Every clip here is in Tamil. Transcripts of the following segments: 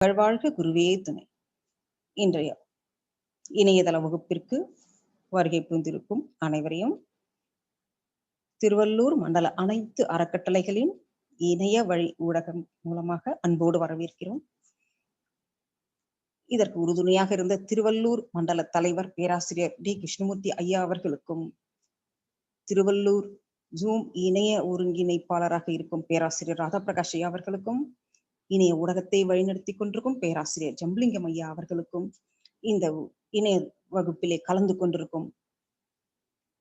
வாழ்க குருவே துணை. இன்றைய இணையதள வகுப்பிற்கு வருகை புரிந்திருக்கும் அனைவரையும் திருவள்ளூர் மண்டல அனைத்து அறக்கட்டளைகளின் இணைய வழி ஊடகம் மூலமாக அன்போடு வரவேற்கிறோம். இதற்கு உறுதுணையாக இருந்த திருவள்ளூர் மண்டல தலைவர் பேராசிரியர் டி கிருஷ்ணமூர்த்தி ஐயா அவர்களுக்கும், திருவள்ளூர் ஜூம் இணைய ஒருங்கிணைப்பாளராக இருக்கும் பேராசிரியர் ராதாபிரகாஷ் ஐயா அவர்களுக்கும், இணைய ஊடகத்தை வழிநடத்தி கொண்டிருக்கும் பேராசிரியர் ஜம்புலிங்கம் ஐயா அவர்களுக்கும், இந்த இணைய வகுப்பிலே கலந்து கொண்டிருக்கும்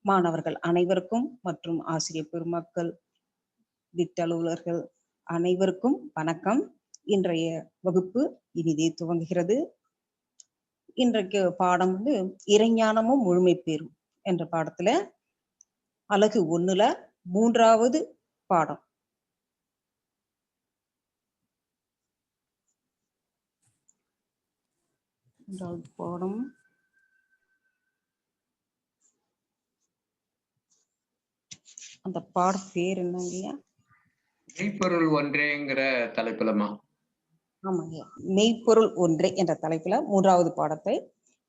மாணவர்கள் அனைவருக்கும் மற்றும் ஆசிரியர் பெருமக்கள், வீட்டலுவலர்கள் அனைவருக்கும் வணக்கம். இன்றைய வகுப்பு இனிதே துவங்குகிறது. இன்றைக்கு பாடம் இறைஞானமும் முழுமை பெறும் என்ற பாடத்துல அலகு 1ல 3வது பாடம். பாடம் அந்த பாட பேர் என்னங்கய்யா? மெய்ப்பொருள் ஒன்றேங்கிற தலைப்புலமா? ஆமாங்க, மெய்ப்பொருள் ஒன்றே என்ற தலைப்புல 3வது பாடத்தை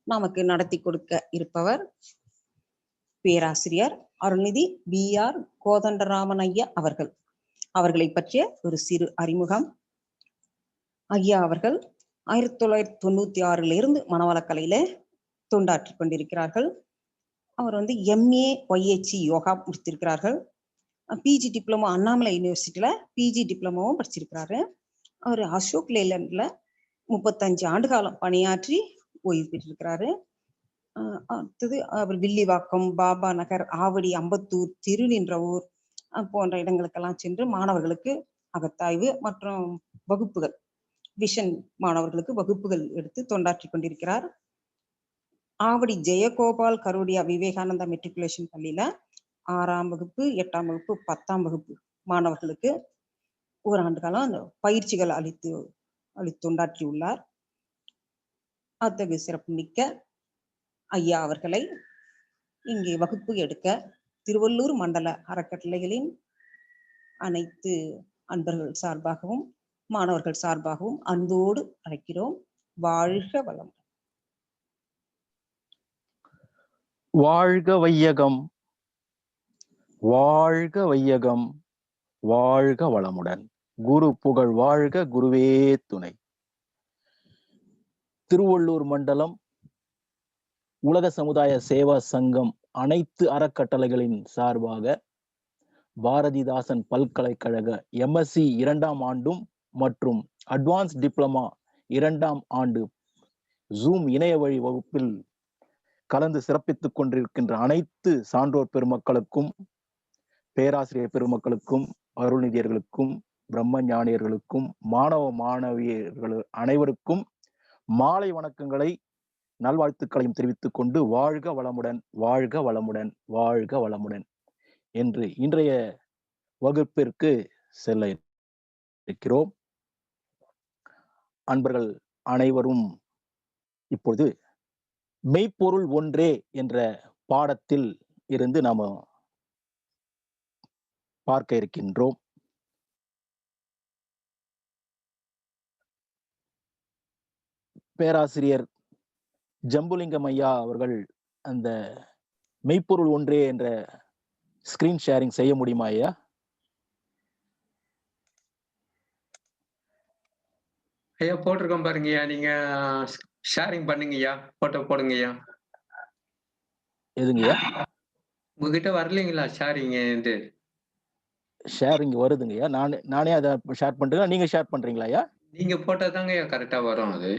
நமக்கு நடத்தி கொடுக்க இருப்பவர் பேராசிரியர் அருள்நிதி B.R. கோதண்டராமன் ஐயா அவர்கள். அவர்களை பற்றிய ஒரு சிறு அறிமுகம். ஐயா அவர்கள் 1996 மனவளக்கலையில தொண்டாற்றி கொண்டிருக்கிறார்கள். அவர் MA YHE யோகா முடித்திருக்கிறார்கள். பிஜி டிப்ளமோ அண்ணாமலை யூனிவர்சிட்டியில பிஜி டிப்ளமோவும் படிச்சிருக்கிறாரு. அவர் அசோக் லேலண்ட்ல 35 ஆண்டு காலம் பணியாற்றி ஓய்வு பெற்றிருக்கிறாரு. அடுத்தது அவர் வில்லிவாக்கம், பாபா நகர், ஆவடி, அம்பத்தூர், திருநின்றவூர் போன்ற இடங்களுக்கெல்லாம் சென்று மாணவர்களுக்கு அகத்தாய்வு மற்றும் வகுப்புகள், விஷன் மாணவர்களுக்கு வகுப்புகள் எடுத்து தொண்டாற்றி கொண்டிருக்கிறார். ஆவடி ஜெயகோபால் கரோடியா விவேகானந்தா மெட்ரிகுலேஷன் பள்ளியில 6ஆம் வகுப்பு, 8ஆம் வகுப்பு, 10ஆம் வகுப்பு மாணவர்களுக்கு ஓராண்டு காலம் அந்த பயிற்சிகள் அளித்து தொண்டாற்றியுள்ளார். அத்தகைய சிறப்பு மிக்க ஐயா அவர்களை இங்கே வகுப்பு எடுக்க திருவள்ளூர் மண்டல அறக்கட்டளைகளின் அனைத்து அன்பர்கள் சார்பாகவும் மாணவர்கள் சார்பாகவும் அன்போடு அழைக்கிறோம். வாழ்க வளம். வாழ்க வையகம், வாழ்க வையகம், வாழ்க வளமுடன். குரு புகழ் வாழ்க, குருவே துணை. திருவள்ளூர் மண்டலம் உலக சமுதாய சேவா சங்கம் அனைத்து அறக்கட்டளைகளின் சார்பாக பாரதிதாசன் பல்கலைக்கழக MSc 2ஆம் ஆண்டும் மற்றும் அட்வான்ஸ் டிப்ளமா 2ஆம் ஆண்டு ஜூம் இணைய வழி வகுப்பில் கலந்து சிறப்பித்துக் கொண்டிருக்கின்ற அனைத்து சான்றோர் பெருமக்களுக்கும், பேராசிரியர் பெருமக்களுக்கும், அருள்நிதியர்களுக்கும், பிரம்ம ஞானியர்களுக்கும், மாணவ மாணவியர்கள் அனைவருக்கும் மாலை வணக்கங்களை, நல்வாழ்த்துக்களையும் தெரிவித்துக் கொண்டு வாழ்க வளமுடன், வாழ்க வளமுடன், வாழ்க வளமுடன் என்று இன்றைய வகுப்பிற்கு செல்ல இருக்கிறோம். அன்பர்கள் அனைவரும் இப்பொழுது மெய்ப்பொருள் ஒன்றே என்ற பாடத்தில் இருந்து நாம பார்க்க இருக்கின்றோம். பேராசிரியர் ஜம்புலிங்கம் ஐயா அவர்கள் அந்த மெய்ப்பொருள் ஒன்றே என்ற ஸ்கிரீன் ஷேரிங் செய்ய முடியுமா ஐயா? ஐயா போட்டிருக்கோம் பாருங்கய்யா, நீங்க ஷேரிங் பண்ணுங்கய்யா, போட்டோ போடுங்கய்யா. எதுங்கய்யா? உங்ககிட்ட வரலீங்களா ஷேரிங்? ஷேரிங் வருதுங்கய்யா. நானே அதை ஷேர் பண்றேன், நீங்க ஷேர் பண்றீங்களா ஐயா? நீங்க போட்டா தாங்க ஐயா கரெக்டா வரும் அது.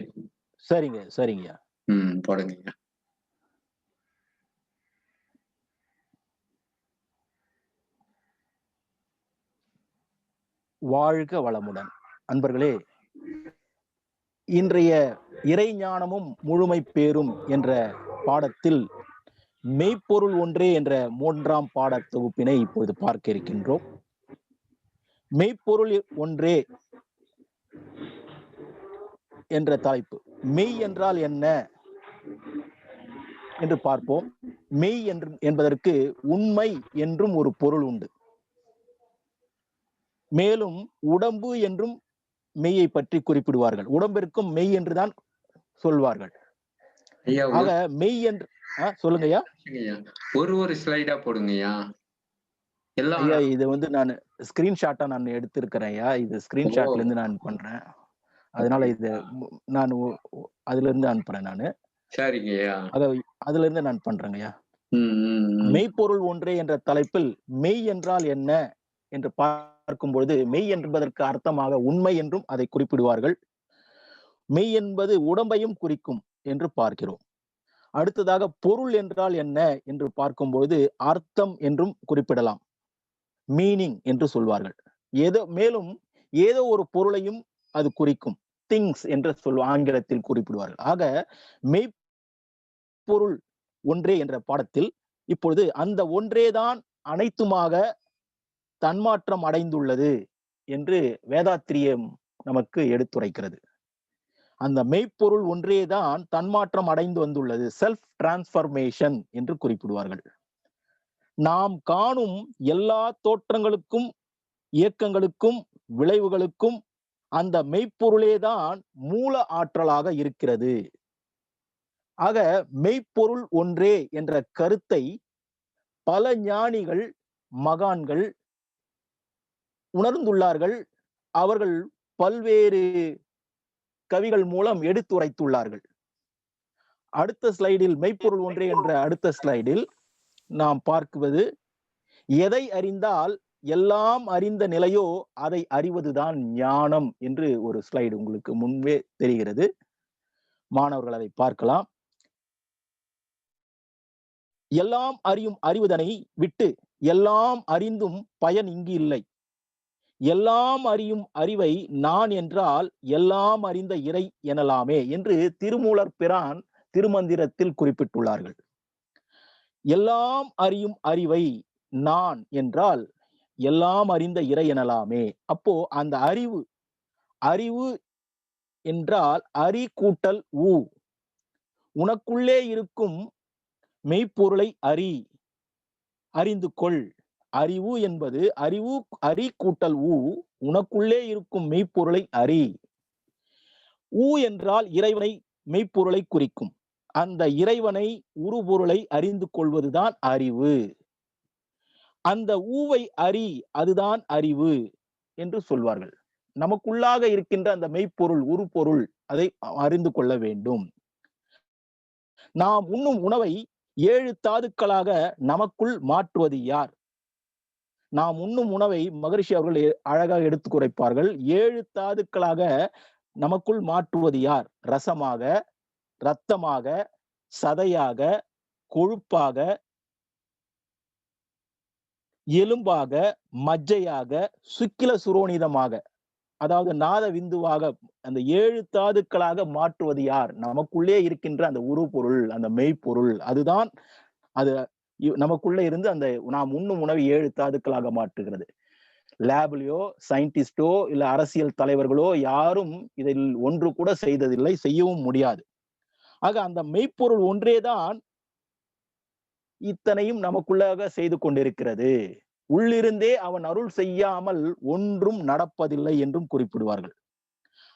சரிங்க, சரிங்கய்யா. போடுங்கய்யா. வாழ்க வளமுடன். அன்பர்களே, இன்றைய இறைஞானமும் முழுமை பேரும் என்ற பாடத்தில் மெய்ப்பொருள் ஒன்றே என்ற 3ஆம் பாட தொகுப்பினை இப்பொழுது பார்க்க இருக்கின்றோம். மெய்ப்பொருள் ஒன்றே என்ற தலைப்பு. மெய் என்றால் என்ன என்று பார்ப்போம். மெய் என்பதற்கு உண்மை என்றும் ஒரு பொருள் உண்டு. மேலும் உடம்பு என்றும் மெய்யை பற்றி குறிப்பிடுவார்கள். உடம்பிற்கும் மெய் என்றுதான் சொல்வார்கள். ஐயா ஆக மெய் என்று சொல்லுங்க ஐயா. ஒரு ஸ்லைடா போடுங்கய்யா. எல்லாம் ஐயா இது வந்து நான் ஸ்கிரீன்ஷாட்டா நான் எடுத்திருக்கிறேன் ஐயா. இது ஸ்கிரீன்ஷாட்ல இருந்து நான் பண்றேன். அதனால இது நான் அதுல இருந்து அனுப்புறேன் நானு. சரிங்கய்யா. அதுல இருந்து நான் பண்றேங்க ஐயா. மெய்ப்பொருள் ஒன்றே என்ற தலைப்பில் மெய் என்றால் என்ன என்று பார்க்கும் பொழுது, மெய் என்பதற்கு அர்த்தமாக உண்மை என்றும் அதை குறிப்பிடுவார்கள். மெய் என்பது உடம்பையும் குறிக்கும் என்று பார்க்கிறோம். அடுத்ததாக பொருள் என்றால் என்ன என்று பார்க்கும்போது அர்த்தம் என்றும் குறிப்பிடலாம். மீனிங் என்று சொல்வார்கள். மேலும் ஏதோ ஒரு பொருளையும் அது குறிக்கும். திங்ஸ் என்று ஆங்கிலத்தில் குறிப்பிடுவார்கள். ஆக மெய்ப்பொருள் ஒன்றே என்ற பாடத்தில் இப்பொழுது அந்த ஒன்றேதான் அனைத்துமாக தன்மாற்றம் அடைந்துள்ளது என்று வேதாத்திரியம் நமக்கு எடுத்துரைக்கிறது. அந்த மெய்ப்பொருள் ஒன்றேதான் தன்மாற்றம் அடைந்து வந்துள்ளது, செல்ஃப் டிரான்ஸ்பர்மேஷன் என்று குறிப்பிடுவார்கள். நாம் காணும் எல்லா தோற்றங்களுக்கும், இயக்கங்களுக்கும், விளைவுகளுக்கும் அந்த மெய்ப்பொருளேதான் மூல ஆற்றலாக இருக்கிறது. ஆக மெய்ப்பொருள் ஒன்றே என்ற கருத்தை பல ஞானிகள், மகான்கள் உணர்ந்துள்ளார்கள். அவர்கள் பல்வேறு கவிகள் மூலம் எடுத்துரைத்துள்ளார்கள். அடுத்த ஸ்லைடில் மெய்ப்பொருள் ஒன்றே என்ற அடுத்த ஸ்லைடில் நாம் பார்க்குவது, எதை அறிந்தால் எல்லாம் அறிந்த நிலையோ அதை அறிவதுதான் ஞானம் என்று ஒரு ஸ்லைடு உங்களுக்கு முன்பே தெரிகிறது. மாணவர்கள் அதை பார்க்கலாம். எல்லாம் அறிவதனை விட்டு எல்லாம் அறிந்தும் பயன் இங்கு இல்லை. எல்லாம் அறியும் அறிவை நான் என்றால் எல்லாம் அறிந்த இறை எனலாமே என்று திருமூலர் பிரான் திருமந்திரத்தில் குறிப்பிட்டுள்ளார்கள். எல்லாம் அறியும் அறிவை நான் என்றால் எல்லாம் அறிந்த இறை எனலாமே. அப்போ அந்த அறிவு என்றால் அறி கூட்டல் ஊ. உனக்குள்ளே இருக்கும் மெய்ப்பொருளை அறிந்து கொள். அறிவு என்பது அறி கூட்டல் ஊ, உனக்குள்ளே இருக்கும் மெய்ப்பொருளை அறி. ஊ என்றால் இறைவனை, மெய்ப்பொருளை குறிக்கும். அந்த இறைவனை, உருபொருளை அறிந்து கொள்வதுதான் அறிவு. அந்த ஊவை அதுதான் அறிவு என்று சொல்வார்கள். நமக்குள்ளாக இருக்கின்ற அந்த மெய்ப்பொருள், உருப்பொருள், அதை அறிந்து கொள்ள வேண்டும். நாம் உண்ணும் உணவை 7 தாதுக்களாக நமக்குள் மாற்றுவது யார்? நாம் உண்ணும் உணவை மகரிஷி அவர்கள் அழகாக எடுத்து குறைப்பார்கள். 7 தாதுக்களாக நமக்குள் மாற்றுவது யார்? ரசமாக, இரத்தமாக, சதையாக, கொழுப்பாக, எலும்பாக, மஜ்ஜையாக, சுக்கில சுரோனிதமாக, அதாவது நாத விந்துவாக அந்த 7 தாதுக்களாக மாற்றுவது யார்? நமக்குள்ளே இருக்கின்ற அந்த உருப்பொருள், அந்த மெய்ப்பொருள். அதுதான் அது நமக்குள்ள இருந்து அந்த நாம் உண்ணும் உணவை 7 தாதுக்களாக மாற்றுகிறது. லேப்லயோ, சயின்டிஸ்டோ, இல்ல அரசியல் தலைவர்களோ யாரும் இதில் ஒன்று கூட செய்ததில்லை, செய்யவும் முடியாது. ஆக அந்த மெய்ப்பொருள் ஒன்றேதான் இத்தனையும் நமக்குள்ளாக செய்து கொண்டிருக்கிறது. உள்ளிருந்தே அவன் அருள் செய்யாமல் ஒன்றும் நடப்பதில்லை என்றும் குறிப்பிடுவார்கள்.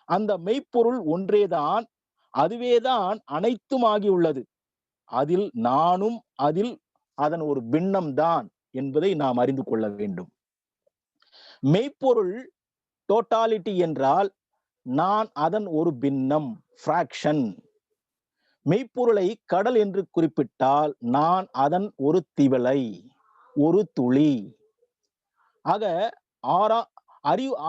அந்த மெய்ப்பொருள் ஒன்றேதான், அதுவேதான் அனைத்தும் ஆகியுள்ளது. அதில் நானும் அதன் ஒரு பின்னம் தான் என்பதை நாம் அறிந்து கொள்ள வேண்டும். மெய்ப்பொருள் டோட்டாலிட்டி என்றால் நான் அதன் ஒரு பின்னம், பிராக்ஷன். மெய்ப்பொருளை கடல் என்று குறிப்பிட்டால் நான் அதன் ஒரு திவலை, ஒரு துளி. ஆக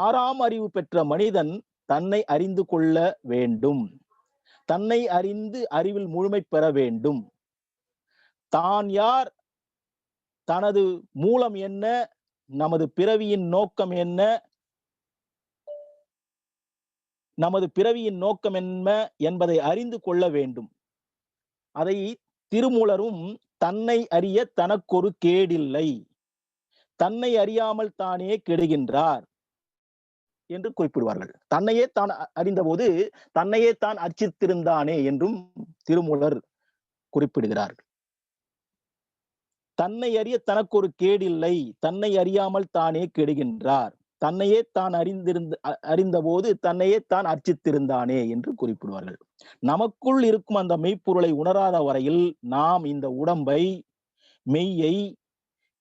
ஆறாம் அறிவு பெற்ற மனிதன் தன்னை அறிந்து கொள்ள வேண்டும். தன்னை அறிந்து அறிவில் முழுமை பெற வேண்டும். தான் யார், தனது மூலம் என்ன, நமது பிறவியின் நோக்கம் என்ன, என்பதை அறிந்து கொள்ள வேண்டும். அதை திருமூலரும் தன்னை அறிய தனக்கொரு கேடில்லை, தன்னை அறியாமல் தானே கெடுகின்றார் என்று குறிப்பிடுவார்கள். தன்னையே தான் அறிந்தபோது தன்னையே தான் அர்ச்சித்திருந்தானே என்றும் திருமூலர் குறிப்பிடுகிறார்கள். தன்னை அறிய தனக்கொரு கேடில்லை, தன்னை அறியாமல் தானே கெடுகின்றார். தன்னையே தான் அறிந்த போது தன்னையே தான் அர்ச்சித்திருந்தானே என்று குறிப்பிடுவார்கள். நமக்குள் இருக்கும் அந்த மெய்ப்பொருளை உணராத வரையில் நாம் இந்த உடம்பை, மெய்யை,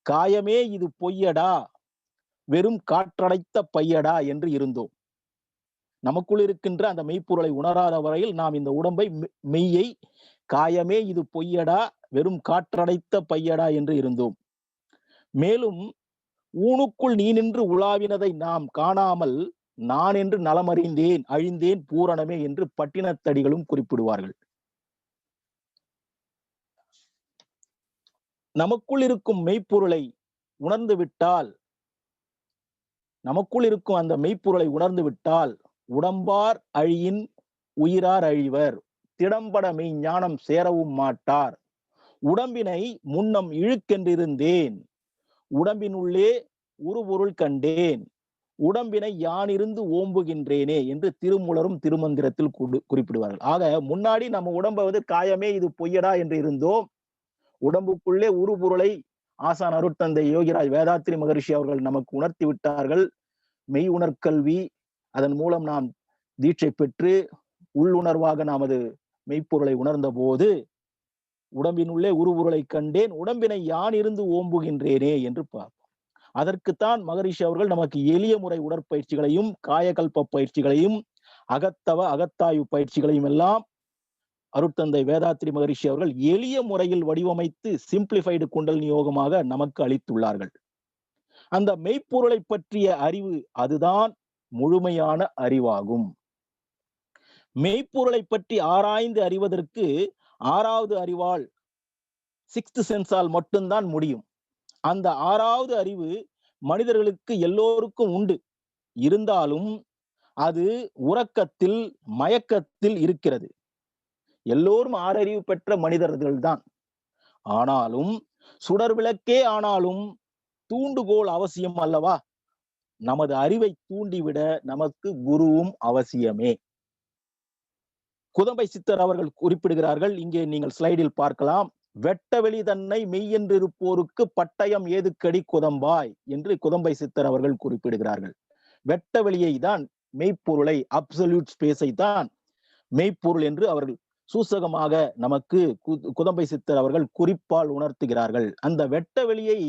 காயமே இது பொய்யடா, வெறும் காற்றடைத்த பையடா என்று இருந்தோம். நமக்குள் இருக்கின்ற அந்த மெய்ப்பொருளை உணராத வரையில் நாம் இந்த உடம்பை, மெய்யை, காயமே இது பொய்யடா, வெறும் காற்றடைத்த பையடா என்று இருந்தோம். மேலும் ஊனுக்குள் நீ நின்று உலாவினதை நாம் காணாமல் நான் என்று நலமறிந்தேன், அழிந்தேன் பூரணமே என்று பட்டினத்தடிகளும் குறிப்பிடுவார்கள். நமக்குள் இருக்கும் மெய்ப்பொருளை உணர்ந்து விட்டால், நமக்குள் இருக்கும் அந்த மெய்ப்பொருளை உணர்ந்து விட்டால் உடம்பார் அழியின் உயிரார் அழிவர், திடம்பட மெய் ஞானம் சேரவும் மாட்டார், உடம்பினை முன்னம் இழுக்கென்றிருந்தேன், உடம்பினுள்ளே உருபொருள் கண்டேன், உடம்பினை யானிருந்து ஓம்புகின்றேனே என்று திருமூலரும் திருமந்திரத்தில் குறிப்பிடுவார்கள். ஆக முன்னாடி நம்ம உடம்பை காயமே இது பொய்யடா என்று இருந்தோம். உடம்புக்குள்ளே உருபொருளை ஆசான் அருட்தந்தை யோகிராஜ் வேதாத்ரி மகரிஷி அவர்கள் நமக்கு உணர்த்தி விட்டார்கள். மெய் உணர்கல்வி, அதன் மூலம் நாம் தீட்சை பெற்று உள்ளுணர்வாக நமது மெய்ப்பொருளை உணர்ந்த போது உடம்பினுள்ளே உருபொருளை கண்டேன், உடம்பினை யான் இருந்து ஓம்புகின்றேனே என்று பார்ப்போம். அதற்குத்தான் மகரிஷி அவர்கள் நமக்கு எளிய முறை உடற்பயிற்சிகளையும், காயகல்ப பயிற்சிகளையும், அகத்தாய்வு பயிற்சிகளையும் எல்லாம் அருட்தந்தை வேதாத்ரி மகரிஷி அவர்கள் எளிய முறையில் வடிவமைத்து சிம்பிளிஃபைடு குண்டலினி யோகமாக நமக்கு அளித்துள்ளார்கள். அந்த மெய்ப்பொருளை பற்றிய அறிவு, அதுதான் முழுமையான அறிவாகும். மெய்ப்பொருளை பற்றி ஆராய்ந்து அறிவதற்கு 6வது அறிவால், 6th சென்ஸால் மட்டும்தான் முடியும். அந்த 6வது அறிவு மனிதர்களுக்கு எல்லோருக்கும் உண்டு. இருந்தாலும் அது உறக்கத்தில், மயக்கத்தில் இருக்கிறது. எல்லோரும் 6 அறிவு பெற்ற மனிதர்கள் தான். ஆனாலும் சுடர் விளக்கே ஆனாலும் தூண்டுகோல் அவசியம் அல்லவா? நமது அறிவை தூண்டிவிட நமக்கு குருவும் அவசியமே. குதம்பை சித்தர் அவர்கள் குறிப்பிடுகிறார்கள், இங்கே நீங்கள் ஸ்லைடில் பார்க்கலாம். வெட்டவெளி தன்னை மெய்யென்றிருப்போருக்கு பட்டயம் ஏதுக்கடி குதம்பாய் என்று குதம்பை சித்தர் அவர்கள் குறிப்பிடுகிறார்கள். வெட்டவெளியை தான் மெய்ப்பொருளை, அப்சல்யூட் ஸ்பேஸை தான் மெய்ப்பொருள் என்று அவர்கள் சூசகமாக நமக்கு குதம்பை சித்தர் அவர்கள் குறிப்பால் உணர்த்துகிறார்கள். அந்த வெட்டவெளியை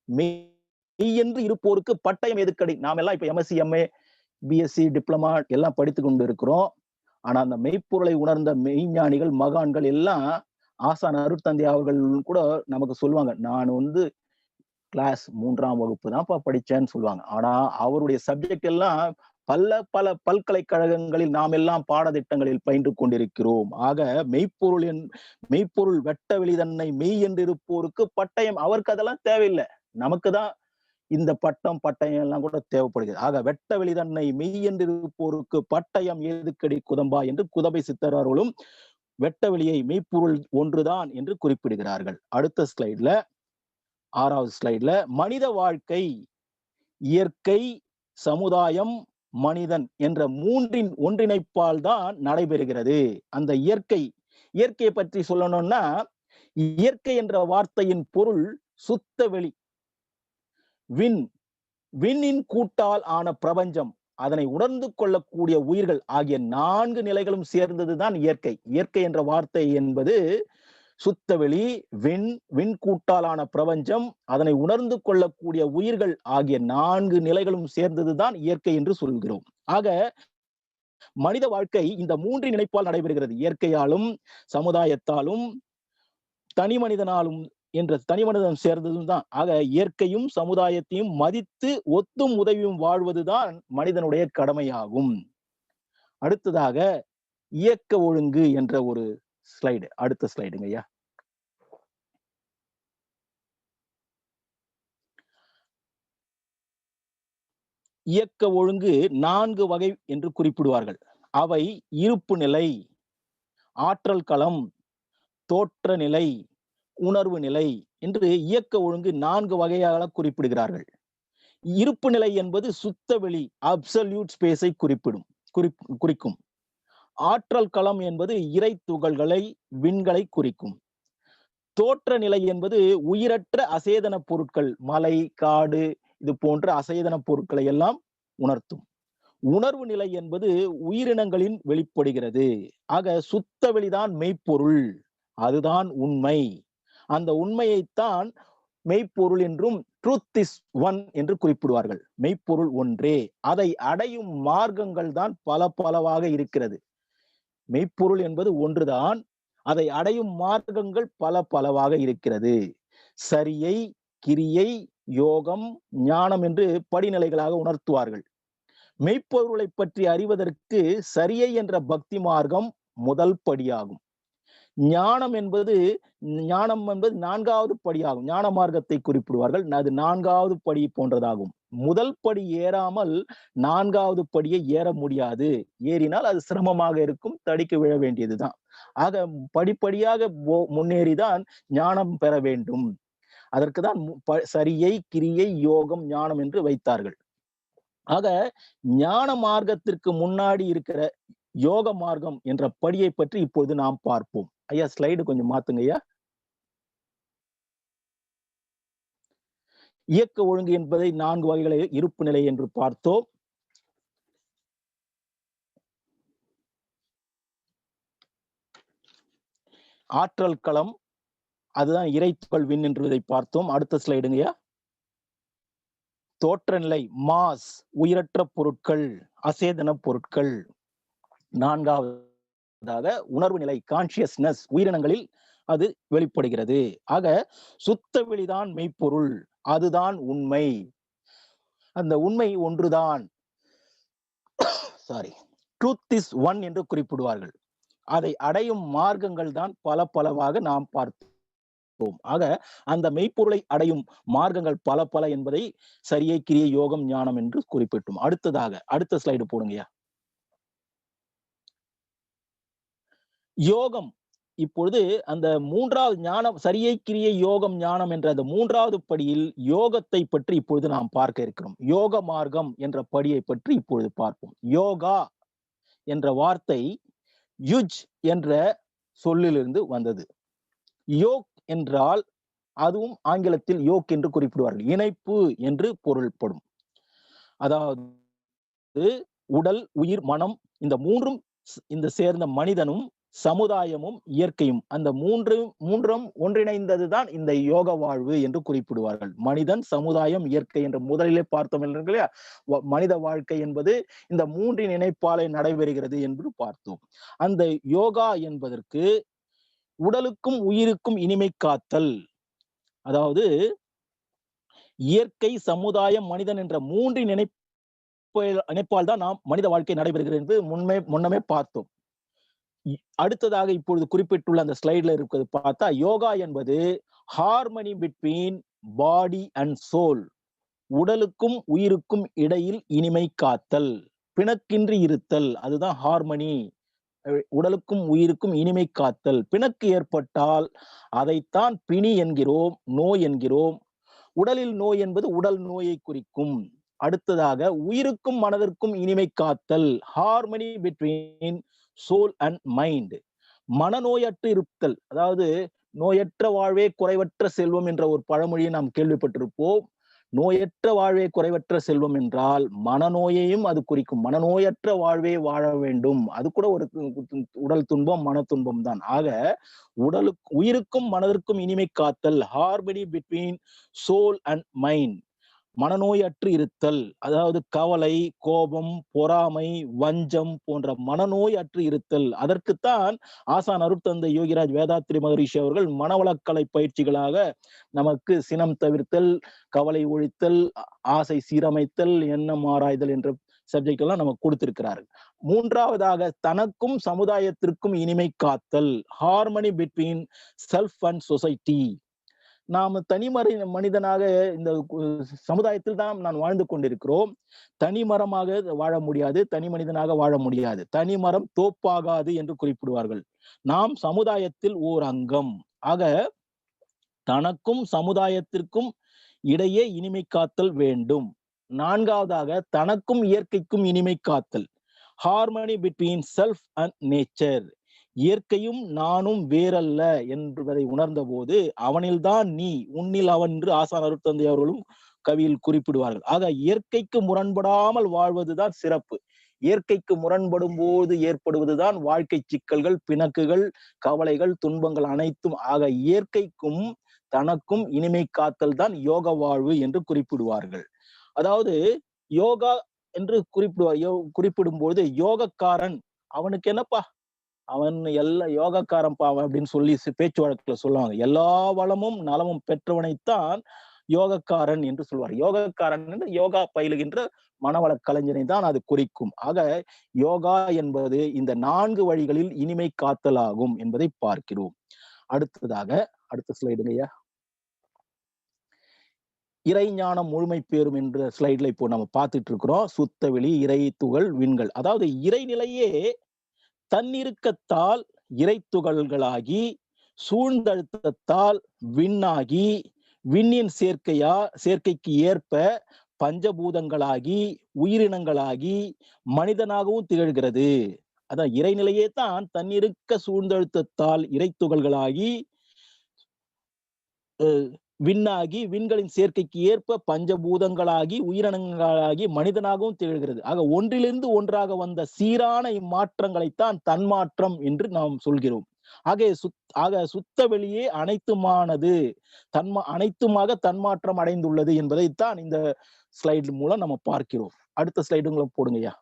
மெய்யென்று இருப்போருக்கு பட்டயம் எதுக்கடி. நாம் எல்லாம் இப்ப MSc, MA, BSc, டிப்ளமா எல்லாம் படித்துக் கொண்டு இருக்கிறோம். ஆனா அந்த மெய்ப்பொருளை உணர்ந்த மெய்ஞானிகள், மகான்கள் எல்லாம் ஆசான் அருட்தந்தை அவர்கள் கூட நமக்கு சொல்லுவாங்க, நான் கிளாஸ் 3ஆம் வகுப்பு தான்ப்பா படிச்சேன்னு சொல்லுவாங்க. ஆனா அவருடைய சப்ஜெக்ட் எல்லாம் பல பல்கலைக்கழகங்களில் நாம் எல்லாம் பாடத்திட்டங்களில் பயின்று கொண்டிருக்கிறோம். ஆக மெய்ப்பொருள் வெட்டவெளி தன்னை மெய் என்று இருப்போருக்கு பட்டயம், அவருக்கு அதெல்லாம் தேவையில்லை. நமக்குதான் இந்த பட்டயம் எல்லாம் கூட தேவைப்படுகிறது. ஆக வெட்டவெளி தன்னை மெய் என்று இருப்போருக்கு பட்டயம் ஏதுக்கடி குதம்பா என்று குதம்பை சித்தர் அவர்களும் வெட்டவெளியை மெய்ப்பொருள் ஒன்றுதான் என்று குறிப்பிடுகிறார்கள். அடுத்த ஸ்லைட்ல, 6வது ஸ்லைட்ல, மனித வாழ்க்கை, இயற்கை, சமுதாயம், மனிதன் என்ற 3இன் ஒன்றிணைப்பால் தான் நடைபெறுகிறது. அந்த இயற்கையை பற்றி சொல்லணும்னா, இயற்கை என்ற வார்த்தையின் பொருள் சுத்த வெளி, விண்ணின் கூட்டால் ஆன பிரபஞ்சம், அதனை உணர்ந்து கொள்ளக்கூடிய உயிர்கள் ஆகிய 4 நிலைகளும் சேர்ந்ததுதான் இயற்கை. இயற்கை என்ற வார்த்தை என்பது சுத்தவெளி, விண்கூட்டாலான பிரபஞ்சம், அதனை உணர்ந்து கொள்ளக்கூடிய உயிர்கள் ஆகிய 4 நிலைகளும் சேர்ந்ததுதான் இயற்கை என்று சொல்கிறோம். ஆக மனித வாழ்க்கை இந்த 3 நினைப்பால் நடைபெறுகிறது. இயற்கையாலும், சமுதாயத்தாலும், தனி மனிதனாலும் என்ற தனி மனிதன் சேர்ந்ததும் தான். ஆக இயற்கையும் சமுதாயத்தையும் மதித்து ஒத்தும் உதவியும் வாழ்வதுதான் மனிதனுடைய கடமையாகும். அடுத்ததாக இயக்க ஒழுங்கு என்ற ஒரு ஸ்லைடு. அடுத்த ஸ்லைடுங்க ஐயா. இயக்க ஒழுங்கு 4 வகை என்று குறிப்பிடுவார்கள். அவை இருப்பு நிலை, ஆற்றல் களம், தோற்ற நிலை, உணர்வு நிலை என்று இயக்க ஒழுங்கு 4 வகையாக குறிப்பிடுகிறார்கள். இருப்பு நிலை என்பது சுத்த வெளி, அப்சல்யூட் ஸ்பேஸை குறிக்கும். ஆற்றல் களம் என்பது இறை துகள்களை, விண்களை குறிக்கும். தோற்ற நிலை என்பது உயிரற்ற அசேதன பொருட்கள், மலை, காடு, இது போன்ற அசேதன பொருட்களை எல்லாம் உணர்த்தும். உணர்வு நிலை என்பது உயிரினங்களின் வெளிப்படுகிறது. ஆக சுத்த வெளிதான் மெய்ப்பொருள், அதுதான் உண்மை. அந்த உண்மையைத்தான் மெய்ப்பொருள் என்றும் ட்ரூத் இஸ் ஒன் என்று குறிப்பிடுவார்கள். மெய்ப்பொருள் ஒன்றே. அதை அடையும் மார்க்கங்கள் தான் பல பலவாக இருக்கிறது. மெய்ப்பொருள் என்பது ஒன்றுதான், அதை அடையும் மார்க்கங்கள் பல பலவாக இருக்கிறது. சரியை, கிரியை, யோகம், ஞானம் என்று படிநிலைகளாக உணர்த்துவார்கள். மெய்ப்பொருளை பற்றி அறிவதற்கு சரியை என்ற பக்தி மார்க்கம் முதல் படியாகும். ஞானம் என்பது 4வது படியாகும். ஞான மார்க்கத்தை குறிப்பிடுவார்கள். அது 4வது படி போன்றதாகும். முதல் படி ஏறாமல் 4வது படியை ஏற முடியாது. ஏறினால் அது சிரமமாக இருக்கும், தடிக்கு விழ வேண்டியதுதான். ஆக படிப்படியாக முன்னேறிதான் ஞானம் பெற வேண்டும். அதற்குதான் சரியை, கிரியை, யோகம், ஞானம் என்று வைத்தார்கள். ஆக ஞான மார்க்கத்திற்கு முன்னாடி இருக்கிற யோக மார்க்கம் என்ற படியை பற்றி இப்பொழுது நாம் பார்ப்போம். ஐயா, ஸ்லைடு கொஞ்சம் மாத்துங்க ஐயா. இயக்க ஒழுங்கு என்பதை 4 வகைகளை இருப்பு நிலை என்று பார்த்தோம். ஆற்றல் களம், அதுதான் இறைத்துகள் விண் என்பதை பார்த்தோம். அடுத்த ஸ்லைடுங்கய்யா. தோற்ற நிலை மாஸ், உயிரற்ற பொருட்கள், அசேதன பொருட்கள். 4வதாக உணர்வு நிலை கான்சியஸ்னஸ், உயிரினங்களில் அது வெளிப்படுகிறது. ஆக சுத்த வெளிதான் மெய்ப்பொருள், அதுதான் உண்மை. அந்த உண்மை ஒன்றுதான், ட்ரூத் இஸ் ஒன் என்று குறிப்பிடுவார்கள். அதை அடையும் மார்க்கங்கள் தான் பல பலவாக நாம் பார்த்தோம். ஆக அந்த மெய்ப்பொருளை அடையும் மார்க்கங்கள் பல பல என்பதை சரியை, கிரியை, யோகம், ஞானம் என்று குறிப்பிட்டோம். அடுத்த ஸ்லைடு போடுங்கய்யா. யோகம், இப்பொழுது அந்த 3வது ஞானம், சரியை, கிரியை, யோகம், ஞானம் என்ற அந்த 3வது படியில் யோகத்தை பற்றி இப்பொழுது நாம் பார்க்க இருக்கிறோம். யோக மார்க்கம் என்ற படியை பற்றி இப்பொழுது பார்ப்போம். யோகா என்ற வார்த்தை யுஜ் என்ற சொல்லிலிருந்து வந்தது. யோக் என்றால் அதுவும் ஆங்கிலத்தில் யோக் என்று குறிப்பிடுவார்கள். இணைப்பு என்று பொருள்படும். அதாவது உடல், உயிர், மனம், இந்த மூன்றும் இந்த சேர்ந்த மனிதனும் சமுதாயமும் இயற்கையும், அந்த மூன்றும் ஒன்றிணைந்ததுதான் இந்த யோக வாழ்வு என்று குறிப்பிடுவார்கள். மனிதன், சமுதாயம், இயற்கை என்று முதலிலே பார்த்தோம் இல்லையா? மனித வாழ்க்கை என்பது இந்த 3 இணைப்பாலே நடைபெறுகிறது என்று பார்த்தோம். அந்த யோகா என்பதற்கு உடலுக்கும் உயிருக்கும் இனிமை காத்தல், அதாவது இயற்கை, சமுதாயம், மனிதன் என்ற 3 இணைப்பால் தான் நாம் மனித வாழ்க்கை நடைபெறுகிறது என்று முன்னமே பார்த்தோம். அடுத்ததாக இப்பொழுது குறிப்பிட்டுள்ள அந்த ஸ்லைட்ல இருக்கிறது பார்த்தா, யோகா என்பது harmony between body and soul, உடலுக்கும் உயிருக்கும் இடையில் இனிமை காத்தல், பிணக்கின்றி இருத்தல், அதுதான் ஹார்மனி. உடலுக்கும் உயிருக்கும் இனிமை காத்தல். பிணக்கு ஏற்பட்டால் அதைத்தான் பிணி என்கிறோம், நோய் என்கிறோம். உடலில் நோய் என்பது உடல் நோயை குறிக்கும். அடுத்ததாக உயிருக்கும் மனதிற்கும் இனிமை காத்தல், harmony between soul and mind. மனநோயற்று இருத்தல், அதாவது நோயற்ற வாழ்வே குறைவற்ற செல்வம் என்ற ஒரு பழமொழியை நாம் கேள்விப்பட்டிருப்போம். நோயற்ற வாழ்வே குறைவற்ற செல்வம் என்றால் மனநோயையும் அது குறிக்கும். மனநோயற்ற வாழ்வே வாழ வேண்டும், அது கூட ஒரு உடல் துன்பம், மன துன்பம் தான். ஆக உயிருக்கும் மனதிற்கும் இனிமை காத்தல், harmony between soul and mind. மனநோயற்று இருத்தல், அதாவது கவலை, கோபம், பொறாமை, வஞ்சம் போன்ற மனநோய் அற்று இருத்தல். அதற்குத்தான் ஆசான் அருட்தந்தை யோகிராஜ் வேதாத்ரி மகரிஷி அவர்கள் மனவளக்கலை பயிற்சிகளாக நமக்கு சினம் தவிர்த்தல், கவலை ஒழித்தல், ஆசை சீரமைத்தல், எண்ணம் ஆராய்தல் என்ற சப்ஜெக்ட் எல்லாம் நமக்கு கொடுத்திருக்கிறார்கள். 3வதாக தனக்கும் சமுதாயத்திற்கும் இனிமை காத்தல், harmony between self and society. நாம் மனிதனாக இந்த சமுதாயத்தில் தான் நான் வாழ்ந்து கொண்டிருக்கிறோம். தனிமரமாக வாழ முடியாது, தனி மனிதனாக வாழ முடியாது. தனிமரம் தோப்பாகாது என்று குறிப்பிடுவார்கள். நாம் சமுதாயத்தில் ஓர் அங்கம். ஆக தனக்கும் சமுதாயத்திற்கும் இடையே இனிமை காத்தல் வேண்டும். 4வதாக தனக்கும் இயற்கைக்கும் இனிமை காத்தல், harmony between self and nature. இயற்கையும் நானும் வேறல்ல என்பதை உணர்ந்த போது அவனில்தான் நீ, உன்னில் அவன் என்று ஆசான் அருட்தந்தை அவர்களும் கவியில் குறிப்பிடுவார்கள். ஆக இயற்கைக்கு முரண்படாமல் வாழ்வதுதான் சிறப்பு. இயற்கைக்கு முரண்படும் போது ஏற்படுவதுதான் வாழ்க்கை சிக்கல்கள், பிணக்குகள், கவலைகள், துன்பங்கள் அனைத்தும். ஆக இயற்கைக்கும் தனக்கும் இனிமை காத்தல் தான் யோக வாழ்வு என்று குறிப்பிடுவார்கள். அதாவது யோகா என்று குறிப்பிடும் போது யோகக்காரன் அவனுக்கு என்னப்பா, அவன் எல்லா யோகக்காரன் பாவன் அப்படின்னு சொல்லி பேச்சு வழக்குல சொல்லுவாங்க. எல்லா வளமும் நலமும் பெற்றவனைத்தான் யோகக்காரன் என்று சொல்வார். யோகக்காரன் என்று யோகா பயிலுகின்ற மனவள கலைஞனை தான் அது குறிக்கும். ஆக யோகா என்பது இந்த 4 வழிகளில் இனிமை காத்தலாகும் என்பதை பார்க்கிறோம். அடுத்ததாக அடுத்த ஸ்லைடுங்கய்யா. இறை ஞானம் முழுமை பெறும் என்ற ஸ்லைட்ல இப்போ நம்ம பார்த்துட்டு இருக்கிறோம். சுத்தவெளி, இறை துகள், விண்கள். அதாவது இறைநிலையே தன்னிருக்கத்தால் இறை துகள்களாகி, சூழ்ந்தழுத்தத்தால் விண்ணாகி, விண்ணின் சேர்க்கைக்கு ஏற்ப பஞ்சபூதங்களாகி, உயிரினங்களாகி, மனிதனாகவும் திகழ்கிறது. அதான் இறைநிலையே தான் தன்னிருக்க சூழ்ந்தழுத்தத்தால் இறை துகள்களாகி, விண்ணாகி, விண்களின் சேர்க்கைக்கு ஏற்ப பஞ்சபூதங்களாகி, உயிரினங்களாகி, மனிதனாகவும் திகழ்கிறது. ஆக ஒன்றிலிருந்து ஒன்றாக வந்த சீரான இம்மாற்றங்களைத்தான் தன்மாற்றம் என்று நாம் சொல்கிறோம். ஆக சுத்த வெளியே அனைத்துமானது, அனைத்துமாக தன்மாற்றம் அடைந்துள்ளது என்பதைத்தான் இந்த ஸ்லைடு மூலம் நம்ம பார்க்கிறோம். அடுத்த ஸ்லைடுங்களை போடுங்கய்யா.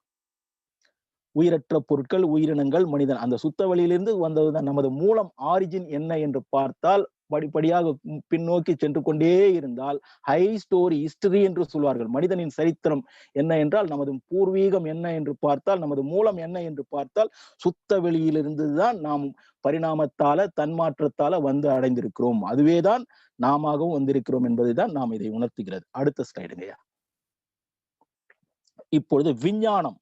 உயிரற்ற பொருட்கள், உயிரினங்கள், மனிதன். அந்த சுத்த வெளியிலிருந்து வந்ததுதான் நமது மூலம். ஆரிஜின் என்ன என்று பார்த்தால் படிப்படியாக பின்னோக்கி சென்று கொண்டே இருந்தால் ஹை ஸ்டோரி ஹிஸ்டரி என்று சொல்வார்கள். மனிதனின் சரித்திரம் என்ன என்றால், நமது பூர்வீகம் என்ன என்று பார்த்தால், நமது மூலம் என்ன என்று பார்த்தால், சுத்த வெளியிலிருந்துதான் நாம் பரிணாமத்தால தன்மாற்றத்தால வந்து அடைந்திருக்கிறோம். அதுவேதான் நாமவும் வந்திருக்கிறோம் என்பதை தான் நாம் இதை உணர்த்துகிறது. அடுத்த ஸ்லைடுங்கய்யா. இப்பொழுது விஞ்ஞானம்.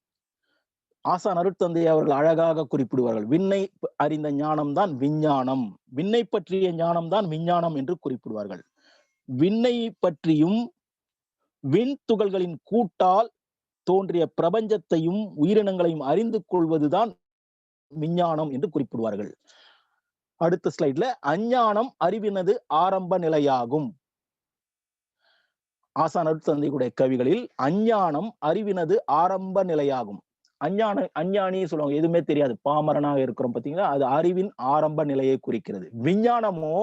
ஆசான் அருட்தந்தை அவர்கள் அழகாக குறிப்பிடுவார்கள். விண்ணை அறிந்த ஞானம் தான் விஞ்ஞானம், விண்ணை பற்றிய ஞானம் தான் விஞ்ஞானம் என்று குறிப்பிடுவார்கள். விண்ணை பற்றியும் விண் துகள்களின் கூட்டால் தோன்றிய பிரபஞ்சத்தையும் உயிரினங்களையும் அறிந்து கொள்வதுதான் விஞ்ஞானம் என்று குறிப்பிடுவார்கள். அடுத்த ஸ்லைட்ல அஞ்ஞானம் அறிவினது ஆரம்ப நிலையாகும். ஆசான் அருட்தந்தையுடைய கவிகளில் அஞ்ஞானம் அறிவினது ஆரம்ப நிலையாகும். அஞ்ஞானி சொல்லுவாங்க, எதுவுமே தெரியாது, பாமரனாக இருக்கிறோம் பாத்தீங்களா, அது அறிவின் ஆரம்ப நிலையை குறிக்கிறது. விஞ்ஞானமோ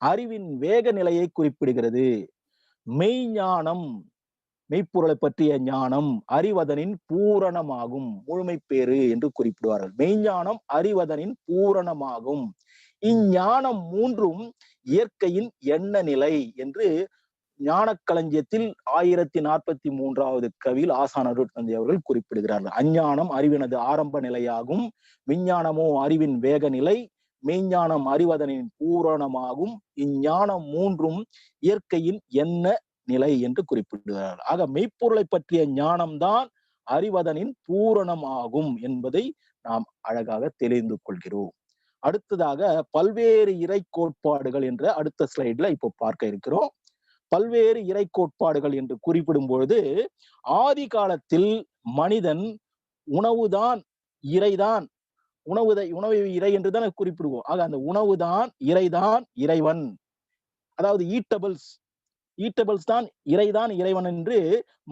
அறிவின் வேக நிலையை குறிப்பிடுகிறது. மெய்ஞானம், மெய்ப்பொருளை பற்றிய ஞானம் அறிவதனின் பூரணமாகும், முழுமை பேறு என்று குறிப்பிடுவார்கள். மெய்ஞானம் அறிவதனின் பூரணமாகும். இஞ்ஞானம் மூன்றும் இயற்கையின் எண்ண நிலை என்று ஞானக்களஞ்சியத்தில் 1043வது கவியில் ஆசான் அருட்தந்தை அவர்கள் குறிப்பிடுகிறார்கள். அஞ்ஞானம் அறிவினது ஆரம்ப நிலையாகும், விஞ்ஞானமோ அறிவின் வேக நிலை, மெய்ஞானம் அறிவதனின் பூரணமாகும், இஞ்ஞானம் மூன்றும் இயற்கையின் எண்ண நிலை என்று குறிப்பிடுகிறார்கள். ஆக மெய்ப்பொருளை பற்றிய ஞானம்தான் அறிவதனின் பூரணமாகும் என்பதை நாம் அழகாக தெரிந்து கொள்கிறோம். அடுத்ததாக பல்வேறு இறை கோட்பாடுகள் என்ற அடுத்த ஸ்லைட்ல இப்போ பார்க்க இருக்கிறோம். பல்வேறு இறை கோட்பாடுகள் என்று குறிப்பிடும் பொழுது, ஆதி காலத்தில் மனிதன் உணவுதான் இறைதான், உணவை இறை என்றுதான் குறிப்பிடுவோம். ஆக அந்த உணவுதான் இறைதான் இறைவன், அதாவது ஈட்டபிள்ஸ் தான் இறைதான் இறைவன் என்று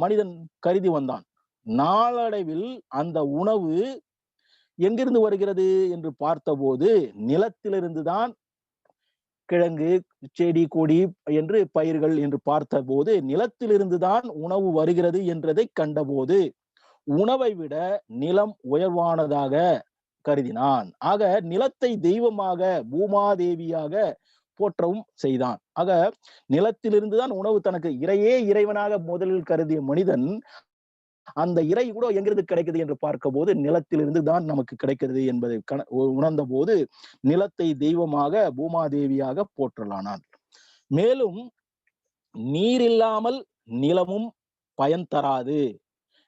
மனிதன் கருதி வந்தான். நாளடைவில் அந்த உணவு எங்கிருந்து வருகிறது என்று பார்த்தபோது, நிலத்திலிருந்துதான் கிழங்கு, செடி, கொடி என்று பயிர்கள் என்று பார்த்த போது நிலத்திலிருந்துதான் உணவு வருகிறது என்றதை கண்டபோது உணவை விட நிலம் உயர்வானதாக கருதினான். ஆக நிலத்தை தெய்வமாக, பூமாதேவியாக போற்றவும் செய்தான். ஆக நிலத்திலிருந்துதான் உணவு, தனக்கு இறையே இறைவனாக முதலில் கருதிய மனிதன் அந்த இறை கூட எங்கிருந்து கிடைக்குது என்று பார்க்க போது நிலத்திலிருந்து தான் நமக்கு கிடைக்கிறது என்பதை உணர்ந்த போது நிலத்தை தெய்வமாக, பூமாதேவியாக போற்றலானான். மேலும் நீர் இல்லாமல் நிலமும் பயன் தராது,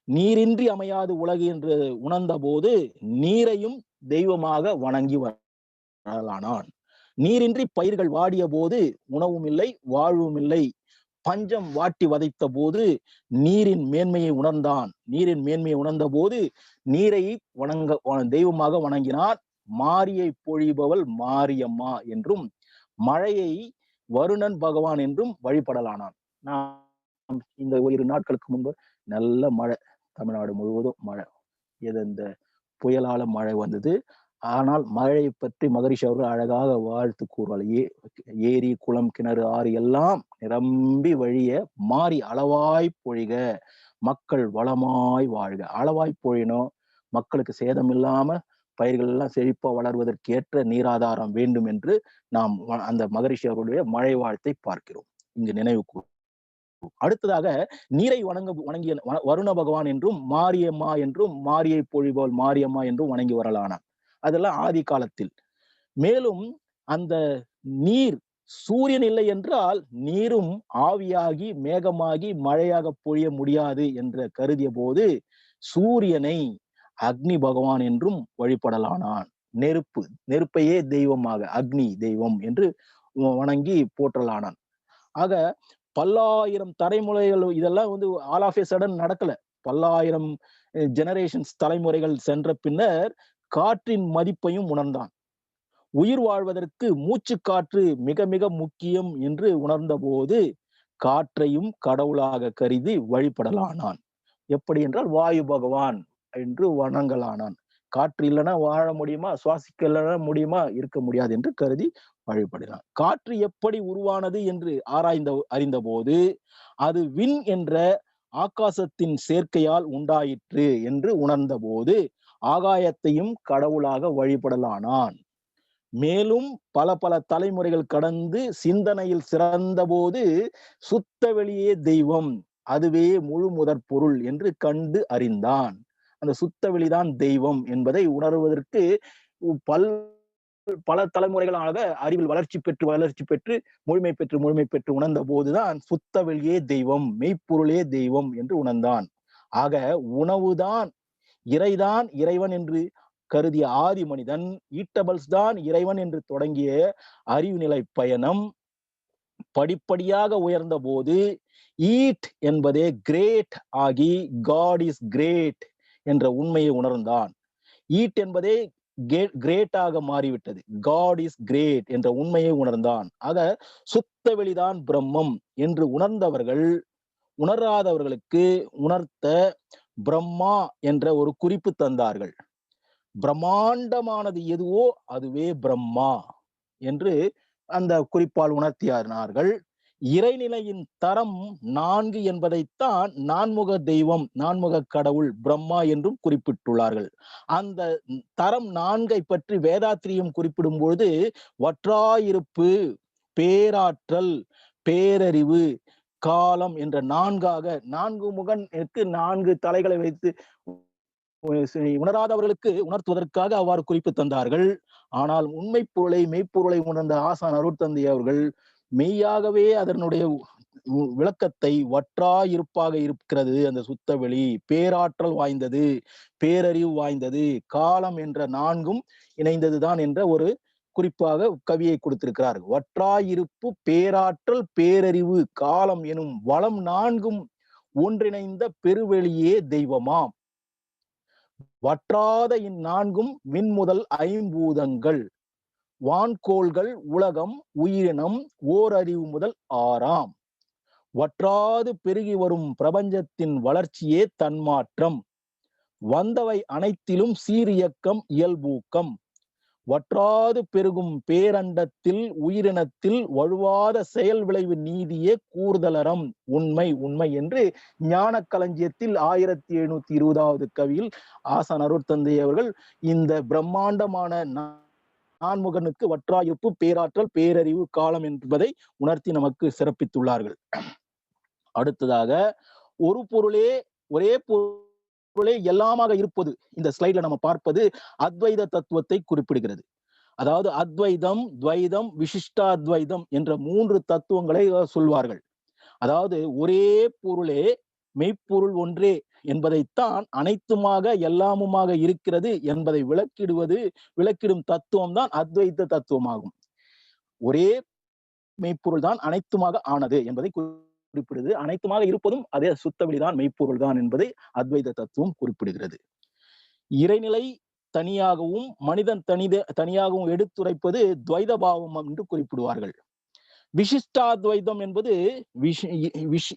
நீரின்றி அமையாது உலகு என்று உணர்ந்த போது நீரையும் தெய்வமாக வணங்கி வரலானான். நீரின்றி பயிர்கள் வாடிய போது உணவும் இல்லை, வாழ்வும் இல்லை. பஞ்சம் வாட்டி வதைத்த போது நீரின் மேன்மையை உணர்ந்தான். நீரின் மேன்மையை உணர்ந்த போது நீரை தெய்வமாக வணங்கினார். மாரியை பொழிபவள் மாரியம்மா என்றும், மழையை வருணன் பகவான் என்றும் வழிபடலானான். நாம் இந்த ஓரிரு நாட்களுக்கு முன்பு நல்ல மழை, தமிழ்நாடு முழுவதும் மழை. இந்த புயலால மழை வந்தது. ஆனால் மழையை பற்றி மகரிஷி அவர்கள் அழகாக வாழ்த்து கூறுவாள். ஏரி, குளம், கிணறு, ஆறு எல்லாம் நிரம்பி வழிய மாறி அளவாய் பொழிக, மக்கள் வளமாய் வாழ்க. அளவாய் பொழியணும், மக்களுக்கு சேதம் இல்லாம பயிர்கள் எல்லாம் செழிப்பா வளர்வதற்கேற்ற நீராதாரம் வேண்டும் என்று நாம் அந்த மகரிஷி அவருடைய மழை வாழ்த்தை பார்க்கிறோம் இங்கு நினைவு கூறும். அடுத்ததாக நீரை வணங்கிய வருண பகவான் என்றும் மாரியம்மா என்றும் மாரியை பொழிபோல் மாரியம்மா என்றும் வணங்கி வரலானான். அதெல்லாம் ஆதி காலத்தில். மேலும் அந்த நீர், சூரியன் இல்லை என்றால் நீரும் ஆவியாகி மேகமாகி மழையாக பொழிய முடியாது என்று கருதிய போது சூரியனை அக்னி பகவான் என்றும் வழிபடலானான். நெருப்பையே தெய்வமாக அக்னி தெய்வம் என்று வணங்கி போற்றலானான். ஆக பல்லாயிரம் தலைமுறைகள், இதெல்லாம் ஆல் ஆஃப் ஏ சடன் நடக்கல. பல்லாயிரம் ஜெனரேஷன்ஸ் தலைமுறைகள் சென்ற பின்னர் காற்றின் மதிப்பையும் உணர்ந்தான். உயிர் வாழ்வதற்கு மூச்சு காற்று மிக மிக முக்கியம் என்று உணர்ந்த போது காற்றையும் கடவுளாக கருதி வழிபடலானான். எப்படி என்றால் வாயு பகவான் என்று வணங்கலானான். காற்று இல்லைன்னா வாழ முடியுமா, சுவாசிக்க இல்லைன்னா முடியுமா, இருக்க முடியாது என்று கருதி வழிபடினான். காற்று எப்படி உருவானது என்று அறிந்த போது அது விண் என்ற ஆகாசத்தின் சேர்க்கையால் உண்டாயிற்று என்று உணர்ந்த போது ஆகாயத்தையும் கடவுளாக வழிபடலானான். மேலும் பல பல தலைமுறைகள் கடந்து சிந்தனையில் சிறந்த போது சுத்த வெளியே தெய்வம், அதுவே முழு முதற் பொருள் என்று கண்டு அறிந்தான். அந்த சுத்த வெளிதான் தெய்வம் என்பதை உணர்வதற்கு பல தலைமுறைகளாக அறிவில் வளர்ச்சி பெற்று முழுமை பெற்று உணர்ந்த போதுதான் சுத்த வெளியே தெய்வம், மெய்ப்பொருளே தெய்வம் என்று உணர்ந்தான். ஆக உணவுதான் இறைதான் இறைவன் என்று கருதிய ஆதி மனிதன் ஈட்டபிள்ஸ் தான் இறைவன் என்று தொடங்கிய அறிவு நிலை பயணம் படிப்படியாக உயர்ந்த போது ஈட் என்பதே கிரேட் ஆகி காட் இஸ் கிரேட் என்ற உண்மையை உணர்ந்தான். ஈட் என்பதே கிரேட்டாக மாறிவிட்டது. காட் இஸ் கிரேட் என்ற உண்மையை உணர்ந்தான். ஆக சுத்த வெளிதான் பிரம்மம் என்று உணராதவர்களுக்கு உணர்த்த பிரம்மா என்ற ஒரு குறிப்பு தந்தார்கள். பிரம்மாண்டமானது எதுவோ அதுவே பிரம்மா என்று அந்த குறிப்பால் உணர்த்தினார்கள். இறைநிலையின் தரம் 4 என்பதைத்தான் நான்முக தெய்வம், நான்முக கடவுள் பிரம்மா என்றும் குறிப்பிட்டுள்ளார்கள். அந்த தரம் 4 பற்றி வேதாத்திரியம் குறிப்பிடும் பொழுது வற்றாயிருப்பு, பேராற்றல், பேரறிவு, காலம் என்ற 4 முகனுக்கு 4 தலைகளை வைத்து உணராதவர்களுக்கு உணர்த்துவதற்காக அவ்வாறு குறிப்பு தந்தார்கள். ஆனால் உண்மை பொருளை மெய்ப்பொருளை உணர்ந்த ஆசான் அருட்தந்தை அவர்கள் மெய்யாகவே அதனுடைய விளக்கத்தை வற்றாயிருப்பாக இருக்கிறது அந்த சுத்த வெளி, பேராற்றல் வாய்ந்தது, பேரறிவு வாய்ந்தது, காலம் என்ற 4 இணைந்ததுதான் என்ற ஒரு குறிப்பாக கவியை கொடுத்திருக்கிறார். வற்றாயிருப்பு, பேராற்றல், பேரறிவு, காலம் எனும் வளம் 4 ஒன்றிணைந்த பெருவெளியே தெய்வமாம். வற்றாத இந்4 விண்முதல் 5பூதங்கள், வான்கோள்கள், உலகம், உயிரினம், ஓரறிவு முதல் 6ஆம். வற்றாது பெருகி வரும் பிரபஞ்சத்தின் வளர்ச்சியே தன்மாற்றம். வந்தவை அனைத்திலும் சீரியக்கம், இயல்பூக்கம். வற்றாது பெருகும் பேரண்டத்தில் உயிரினத்தில் வழுவாத செயல் விளைவு நீதியே கூறுதலறம் உண்மை என்று ஞான களஞ்சியத்தில் 1720வது கவியில் ஆசான் அருட்தந்தை அவர்கள் இந்த பிரம்மாண்டமான நான்முகனுக்கு வற்றாயிருப்பு, பேராற்றல், பேரறிவு, காலம் என்பதை உணர்த்தி நமக்கு சிறப்பித்துள்ளார்கள். அடுத்ததாக ஒரு பொருளே ஒரே பொருளே எல்லாமாக இருப்பது, இந்த ஸ்லைட்ல நம்ம பார்ப்பது அத்வைத தத்துவத்தை குறிப்பிடுகிறது. அதாவது அத்வைதம், துவைதம், விசிஷ்டாத்வைதம் என்ற 3 தத்துவங்களை சொல்வார்கள். அதாவது ஒரே பொருளே மெய்ப்பொருள் ஒன்றே என்பதைத்தான் அனைத்துமாக எல்லாமுமாக இருக்கிறது என்பதை விளக்கிடும் தத்துவம் தான் அத்வைத தத்துவமாகும். ஒரே மெய்ப்பொருள் தான் அனைத்துமாக ஆனது என்பதை குறிப்பிடுது. அனைத்துமாக இருப்பதும் அதே சுத்தவெளிதான் மெய்ப்பொருள் தான் என்பதை அத்வைத தத்துவம் குறிப்பிடுகிறது. இறைநிலை தனியாகவும் மனிதன் தனியாகவும் எடுத்துரைப்பது துவைத பாவம் என்று குறிப்பிடுவார்கள். விசிஷ்டாத்வைதம் என்பது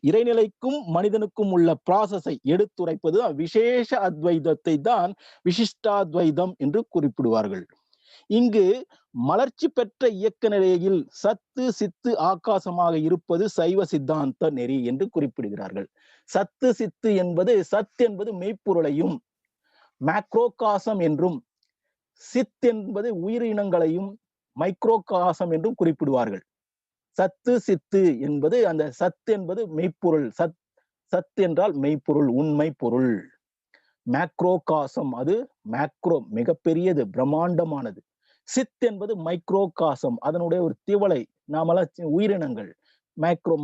இறைநிலைக்கும் மனிதனுக்கும் உள்ள ப்ராசஸை எடுத்துரைப்பது விசேஷ அத்வைதத்தை தான் விசிஷ்டாத்வைதம் என்று குறிப்பிடுவார்கள். இங்கு மலர்ச்சி பெற்ற இயக்க நிலையில் சத்து சித்து ஆகாசமாக இருப்பது சைவ சித்தாந்த நெறி என்று குறிப்பிடுகிறார்கள். சத்து சித்து என்பது என்பது மெய்ப்பொருளையும் மேக்ரோகாசம் என்றும், சித் என்பது உயிரினங்களையும் மைக்ரோகாசம் என்றும் குறிப்பிடுவார்கள். சத்து சித்து என்பது அந்த சத்து என்பது மெய்ப்பொருள், சத் என்றால் மெய்ப்பொருள், உண்மை பொருள். மேக்ரோகாசம் அது மேக்ரோ மிகப்பெரியது, பிரம்மாண்டமானது. சித் என்பது மைக்ரோகாசம், அதனுடைய ஒரு திவலை, நாமெல்லாம் உயிரினங்கள்,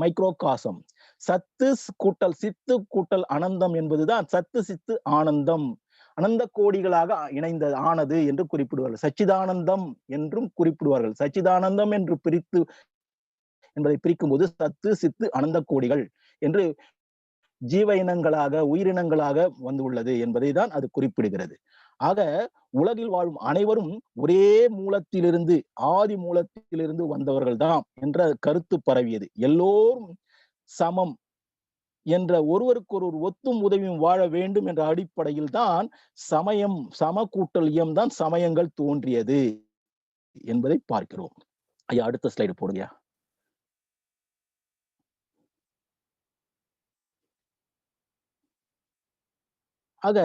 மைக்ரோகாசம். சத்து கூட்டல் சித்து கூட்டல் அனந்தம் என்பதுதான் சத்து சித்து ஆனந்தம், அனந்த கோடிகளாக இணைந்த ஆனது என்று குறிப்பிடுவார்கள். சச்சிதானந்தம் என்றும் குறிப்பிடுவார்கள். சச்சிதானந்தம் என்று என்பதை பிரிக்கும் போது சத்து சித்து அனந்த கோடிகள் என்று ஜீவ இனங்களாக உயிரினங்களாக வந்துள்ளது என்பதை தான் அது குறிப்பிடுகிறது. ஆக உலகில் வாழும் அனைவரும் ஒரே மூலத்திலிருந்து, ஆதி மூலத்திலிருந்து வந்தவர்கள் தான் என்ற கருத்து பரவியது. எல்லோரும் சமம் என்ற, ஒருவருக்கொருவர் ஒத்தும் உதவியும் வாழ வேண்டும் என்ற அடிப்படையில் தான் சமயம், சம கூட்டல் இயம் தான் சமயங்கள் தோன்றியது என்பதை பார்க்கிறோம். ஐயா, அடுத்த ஸ்லைடு போடுங்க. ஆக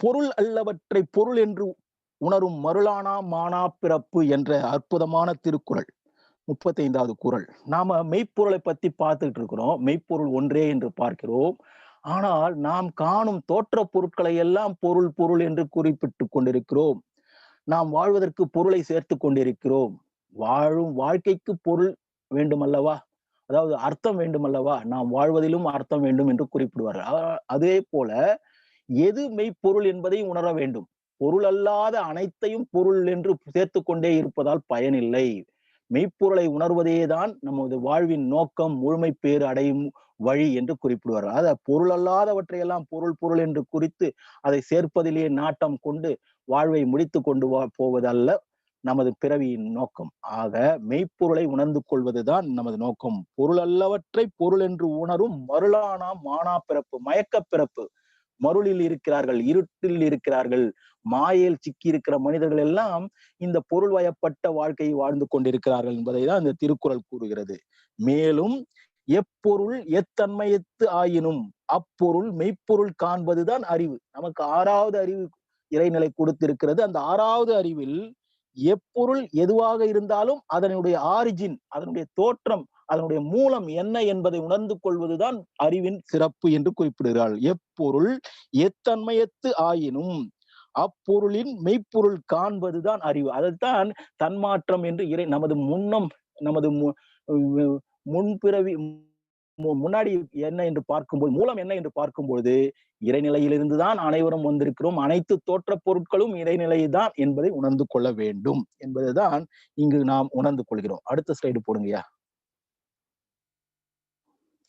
பொருள் அல்லவற்றை பொருள் என்று உணரும் மருளானா மானா பிறப்பு என்ற அற்புதமான திருக்குறள், 35வது குறள். நாம மெய்ப்பொருளை பத்தி பார்த்துட்டு இருக்கிறோம். மெய்ப்பொருள் ஒன்றே என்று பார்க்கிறோம். ஆனால் நாம் காணும் தோற்ற பொருட்களை எல்லாம் பொருள் பொருள் என்று குறிப்பிட்டு கொண்டிருக்கிறோம். நாம் வாழ்வதற்கு பொருளை சேர்த்து கொண்டிருக்கிறோம். வாழும் வாழ்க்கைக்கு பொருள் வேண்டுமல்லவா, அதாவது அர்த்தம் வேண்டுமல்லவா, நாம் வாழ்வதிலும் அர்த்தம் வேண்டும் என்று குறிப்பிடுவார்கள். அதே போல எது மெய்ப்பொருள் என்பதை உணர வேண்டும். பொருள் அல்லாத அனைத்தையும் பொருள் என்று சேர்த்து கொண்டே இருப்பதால் பயனில்லை. மெய்ப்பொருளை உணர்வதேதான் நமது வாழ்வின் நோக்கம், முழுமை பேறு அடையும் வழி என்று குறிப்பிடுவார்கள். அதாவது பொருள் அல்லாதவற்றையெல்லாம் பொருள் பொருள் என்று குறித்து அதை சேர்ப்பதிலேயே நாட்டம் கொண்டு வாழ்வை முடித்து கொண்டு போவதல்ல நமது பிறவியின் நோக்கம். ஆக மெய்ப்பொருளை உணர்ந்து கொள்வதுதான் நமது நோக்கம். பொருள் அல்லவற்றை பொருள் என்று உணரும் மருளானா மானா பிறப்பு, மயக்க பிறப்பு. மருளில் இருக்கிறார்கள், இருட்டில் இருக்கிறார்கள், மாயையில் சிக்கி இருக்கிற மனிதர்கள் எல்லாம் இந்த பொருள் வயப்பட்ட வாழ்க்கையை வாழ்ந்து கொண்டிருக்கிறார்கள் என்பதை தான் இந்த திருக்குறள் கூறுகிறது. மேலும் எப்பொருள் எத்தன்மையத்து ஆயினும் அப்பொருள் மெய்ப்பொருள் காண்பதுதான் அறிவு. நமக்கு 6வது அறிவு இறைநிலை கொடுத்திருக்கிறது. அந்த 6வது அறிவில் எப்பொருள் எதுவாக இருந்தாலும் அதனுடைய ஆரிஜின், அதனுடைய தோற்றம், அதனுடைய மூலம் என்ன என்பதை உணர்ந்து கொள்வதுதான் அறிவின் சிறப்பு என்று குறிப்பிடுகிறார்கள். எப்பொருள் எத்தன்மையத்து ஆயினும் அப்பொருளின் மெய்ப்பொருள் காண்பதுதான் அறிவு. அதைத்தான் தன்மாற்றம் என்று நமது முன்பிறவி முன்னாடி என்ன என்று பார்க்கும்போது, மூலம் என்ன என்று பார்க்கும்போது இறைநிலையிலிருந்துதான் அனைவரும் வந்திருக்கிறோம். அனைத்து தோற்ற பொருட்களும் இறைநிலைதான் என்பதை உணர்ந்து கொள்ள வேண்டும் என்பதுதான் இங்கு நாம் உணர்ந்து கொள்கிறோம். அடுத்த ஸ்லைடு போடுங்கய்யா.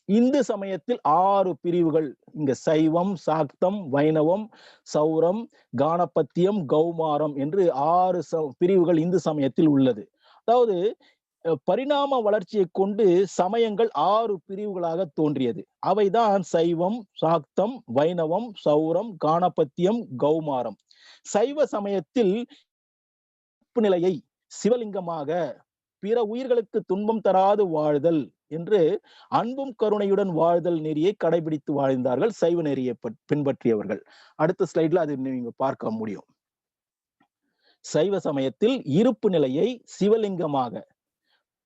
இந்து சமயத்தில் 6 பிரிவுகள், இங்க சைவம், சாக்தம், வைணவம், சௌரம், கானபத்தியம், கௌமாரம் என்று 6 பிரிவுகள் இந்து சமயத்தில் உள்ளது. அதாவது பரிணாம வளர்ச்சியை கொண்டு சமயங்கள் 6 பிரிவுகளாக தோன்றியது. அவைதான் சைவம், சாக்தம், வைணவம், சௌரம், கானபத்தியம், கௌமாரம். சைவ சமயத்தில் நிலையை சிவலிங்கமாக, பிற உயிர்களுக்கு துன்பம் தராது வாழ்தல் என்று அன்பும் கருணையுடன் வாழ்தல் நெறியை கடைபிடித்து வாழ்ந்தார்கள் சைவ நெறியை பின்பற்றியவர்கள். அடுத்த ஸ்லைட்ல அது நீங்க பார்க்க முடியும். சைவ சமயத்தில் இருப்பு நிலையை சிவலிங்கமாக,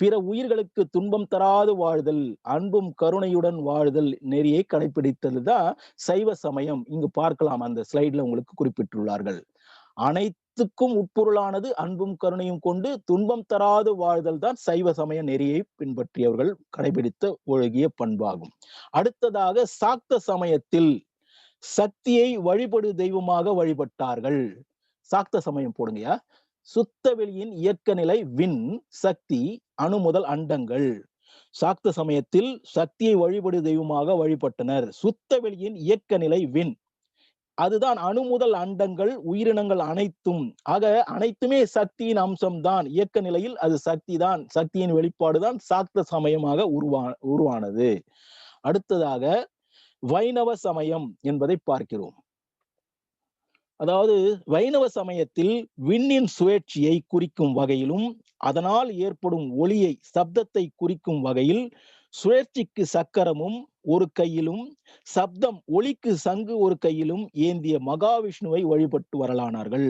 பிற உயிர்களுக்கு துன்பம் தராது வாழ்தல், அன்பும் கருணையுடன் வாழ்தல் நெறியை கடைபிடித்ததுதான் சைவ சமயம். இங்கு பார்க்கலாம், அந்த ஸ்லைட்ல உங்களுக்கு குறிப்பிட்டுள்ளார்கள். அனைத்துக்கும் உட்பொருளானது அன்பும் கருணையும் கொண்டு துன்பம் தராது வாழ்தல் தான் சைவ சமய நெறியை பின்பற்றியவர்கள் கடைபிடித்த ஒழுகிய பண்பாகும். அடுத்ததாக சாக்த சமயத்தில் சக்தியை வழிபடு தெய்வமாக வழிபட்டார்கள். சாக்த சமயம் போடுங்கயா. சுத்த வெளியின் இயக்க நிலை விண், சக்தி, அணு முதல் அண்டங்கள். சாக்த சமயத்தில் சக்தியை வழிபடு தெய்வமாக வழிபட்டனர். சுத்த வெளியின் இயக்க நிலை விண், அதுதான் அணு முதல் அண்டங்கள், உயிரினங்கள் அனைத்தும். ஆக அனைத்துமே சக்தியின் அம்சம்தான். இயக்க நிலையில் அது சக்தி தான், சக்தியின் வெளிப்பாடுதான் சாக்த சமயமாக உருவானது. அடுத்ததாக வைணவ சமயம் என்பதை பார்க்கிறோம். அதாவது வைணவ சமயத்தில் விண்ணின் சுழற்சியை குறிக்கும் வகையிலும், அதனால் ஏற்படும் ஒளியை, சப்தத்தை குறிக்கும் வகையில் சுழற்சிக்கு சக்கரமும் ஒரு கையிலும், சப்தம் ஒளிக்கு சங்கு ஒரு கையிலும் ஏந்திய மகாவிஷ்ணுவை வழிபட்டு வரலானார்கள்.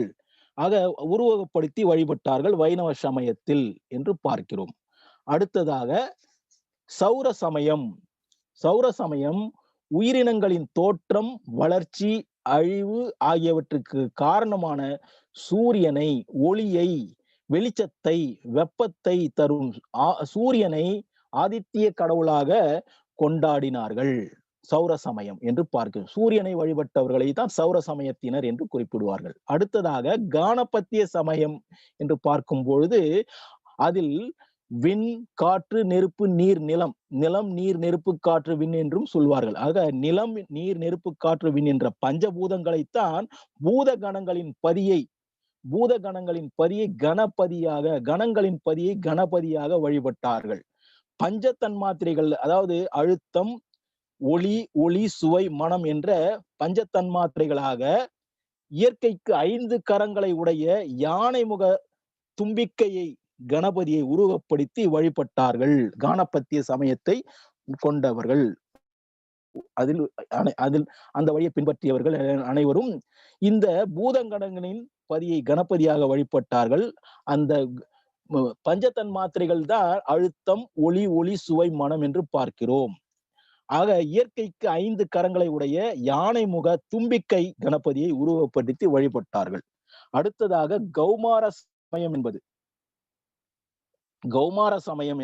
ஆக உருவகப்படுத்தி வழிபட்டார்கள் வைணவ சமயத்தில் என்று பார்க்கிறோம். அடுத்ததாக சௌர சமயம். சௌர சமயம் உயிரினங்களின் தோற்றம், வளர்ச்சி, அழிவு ஆகியவற்றுக்கு காரணமான சூரியனை, ஒளியை, வெளிச்சத்தை, வெப்பத்தை தரும் சூரியனை ஆதித்ய கடவுளாக கொண்டாடினார்கள். சௌர சமயம் என்று பார்க்கிறோம். சூரியனை வழிபட்டவர்களை தான் சௌர சமயத்தினர் என்று குறிப்பிடுவார்கள். அடுத்ததாக கானபத்திய சமயம் என்று பார்க்கும் பொழுது அதில் விண், காற்று, நெருப்பு, நீர், நிலம், நிலம், நீர், நெருப்பு, காற்று, விண் என்றும் சொல்வார்கள். ஆக நிலம், நீர், நெருப்பு, காற்று, விண் என்ற பஞ்சபூதங்களைத்தான் பூதகணங்களின் பதியை கணபதியாக, கணங்களின் பதியை கணபதியாக வழிபட்டார்கள். பஞ்ச தன்மாத்திரைகள், அதாவது அழுத்தம், ஒளி, ஒளி, சுவை, மனம் என்ற பஞ்ச தன்மாத்திரைகளாக இயற்கைக்கு 5 கரங்களை உடைய யானை முக தும்பிக்கையை, கணபதியை உருவப்படுத்தி வழிபட்டார்கள். கானபத்திய சமயத்தை கொண்டவர்கள், அதில் அந்த வழியை பின்பற்றியவர்கள் அனைவரும் இந்த பூதங்கணங்களின் பதியை கணபதியாக வழிபட்டார்கள். அந்த பஞ்சதன் மாத்திரைகள் தான் அழுத்தம், ஒளி, ஒளி, சுவை, மனம் என்று பார்க்கிறோம். ஆக இயற்கைக்கு 5 கரங்களை உடைய யானை முக தும்பிக்கை கணபதியை உருவப்படுத்தி வழிபட்டார்கள். அடுத்ததாக கௌமார சமயம்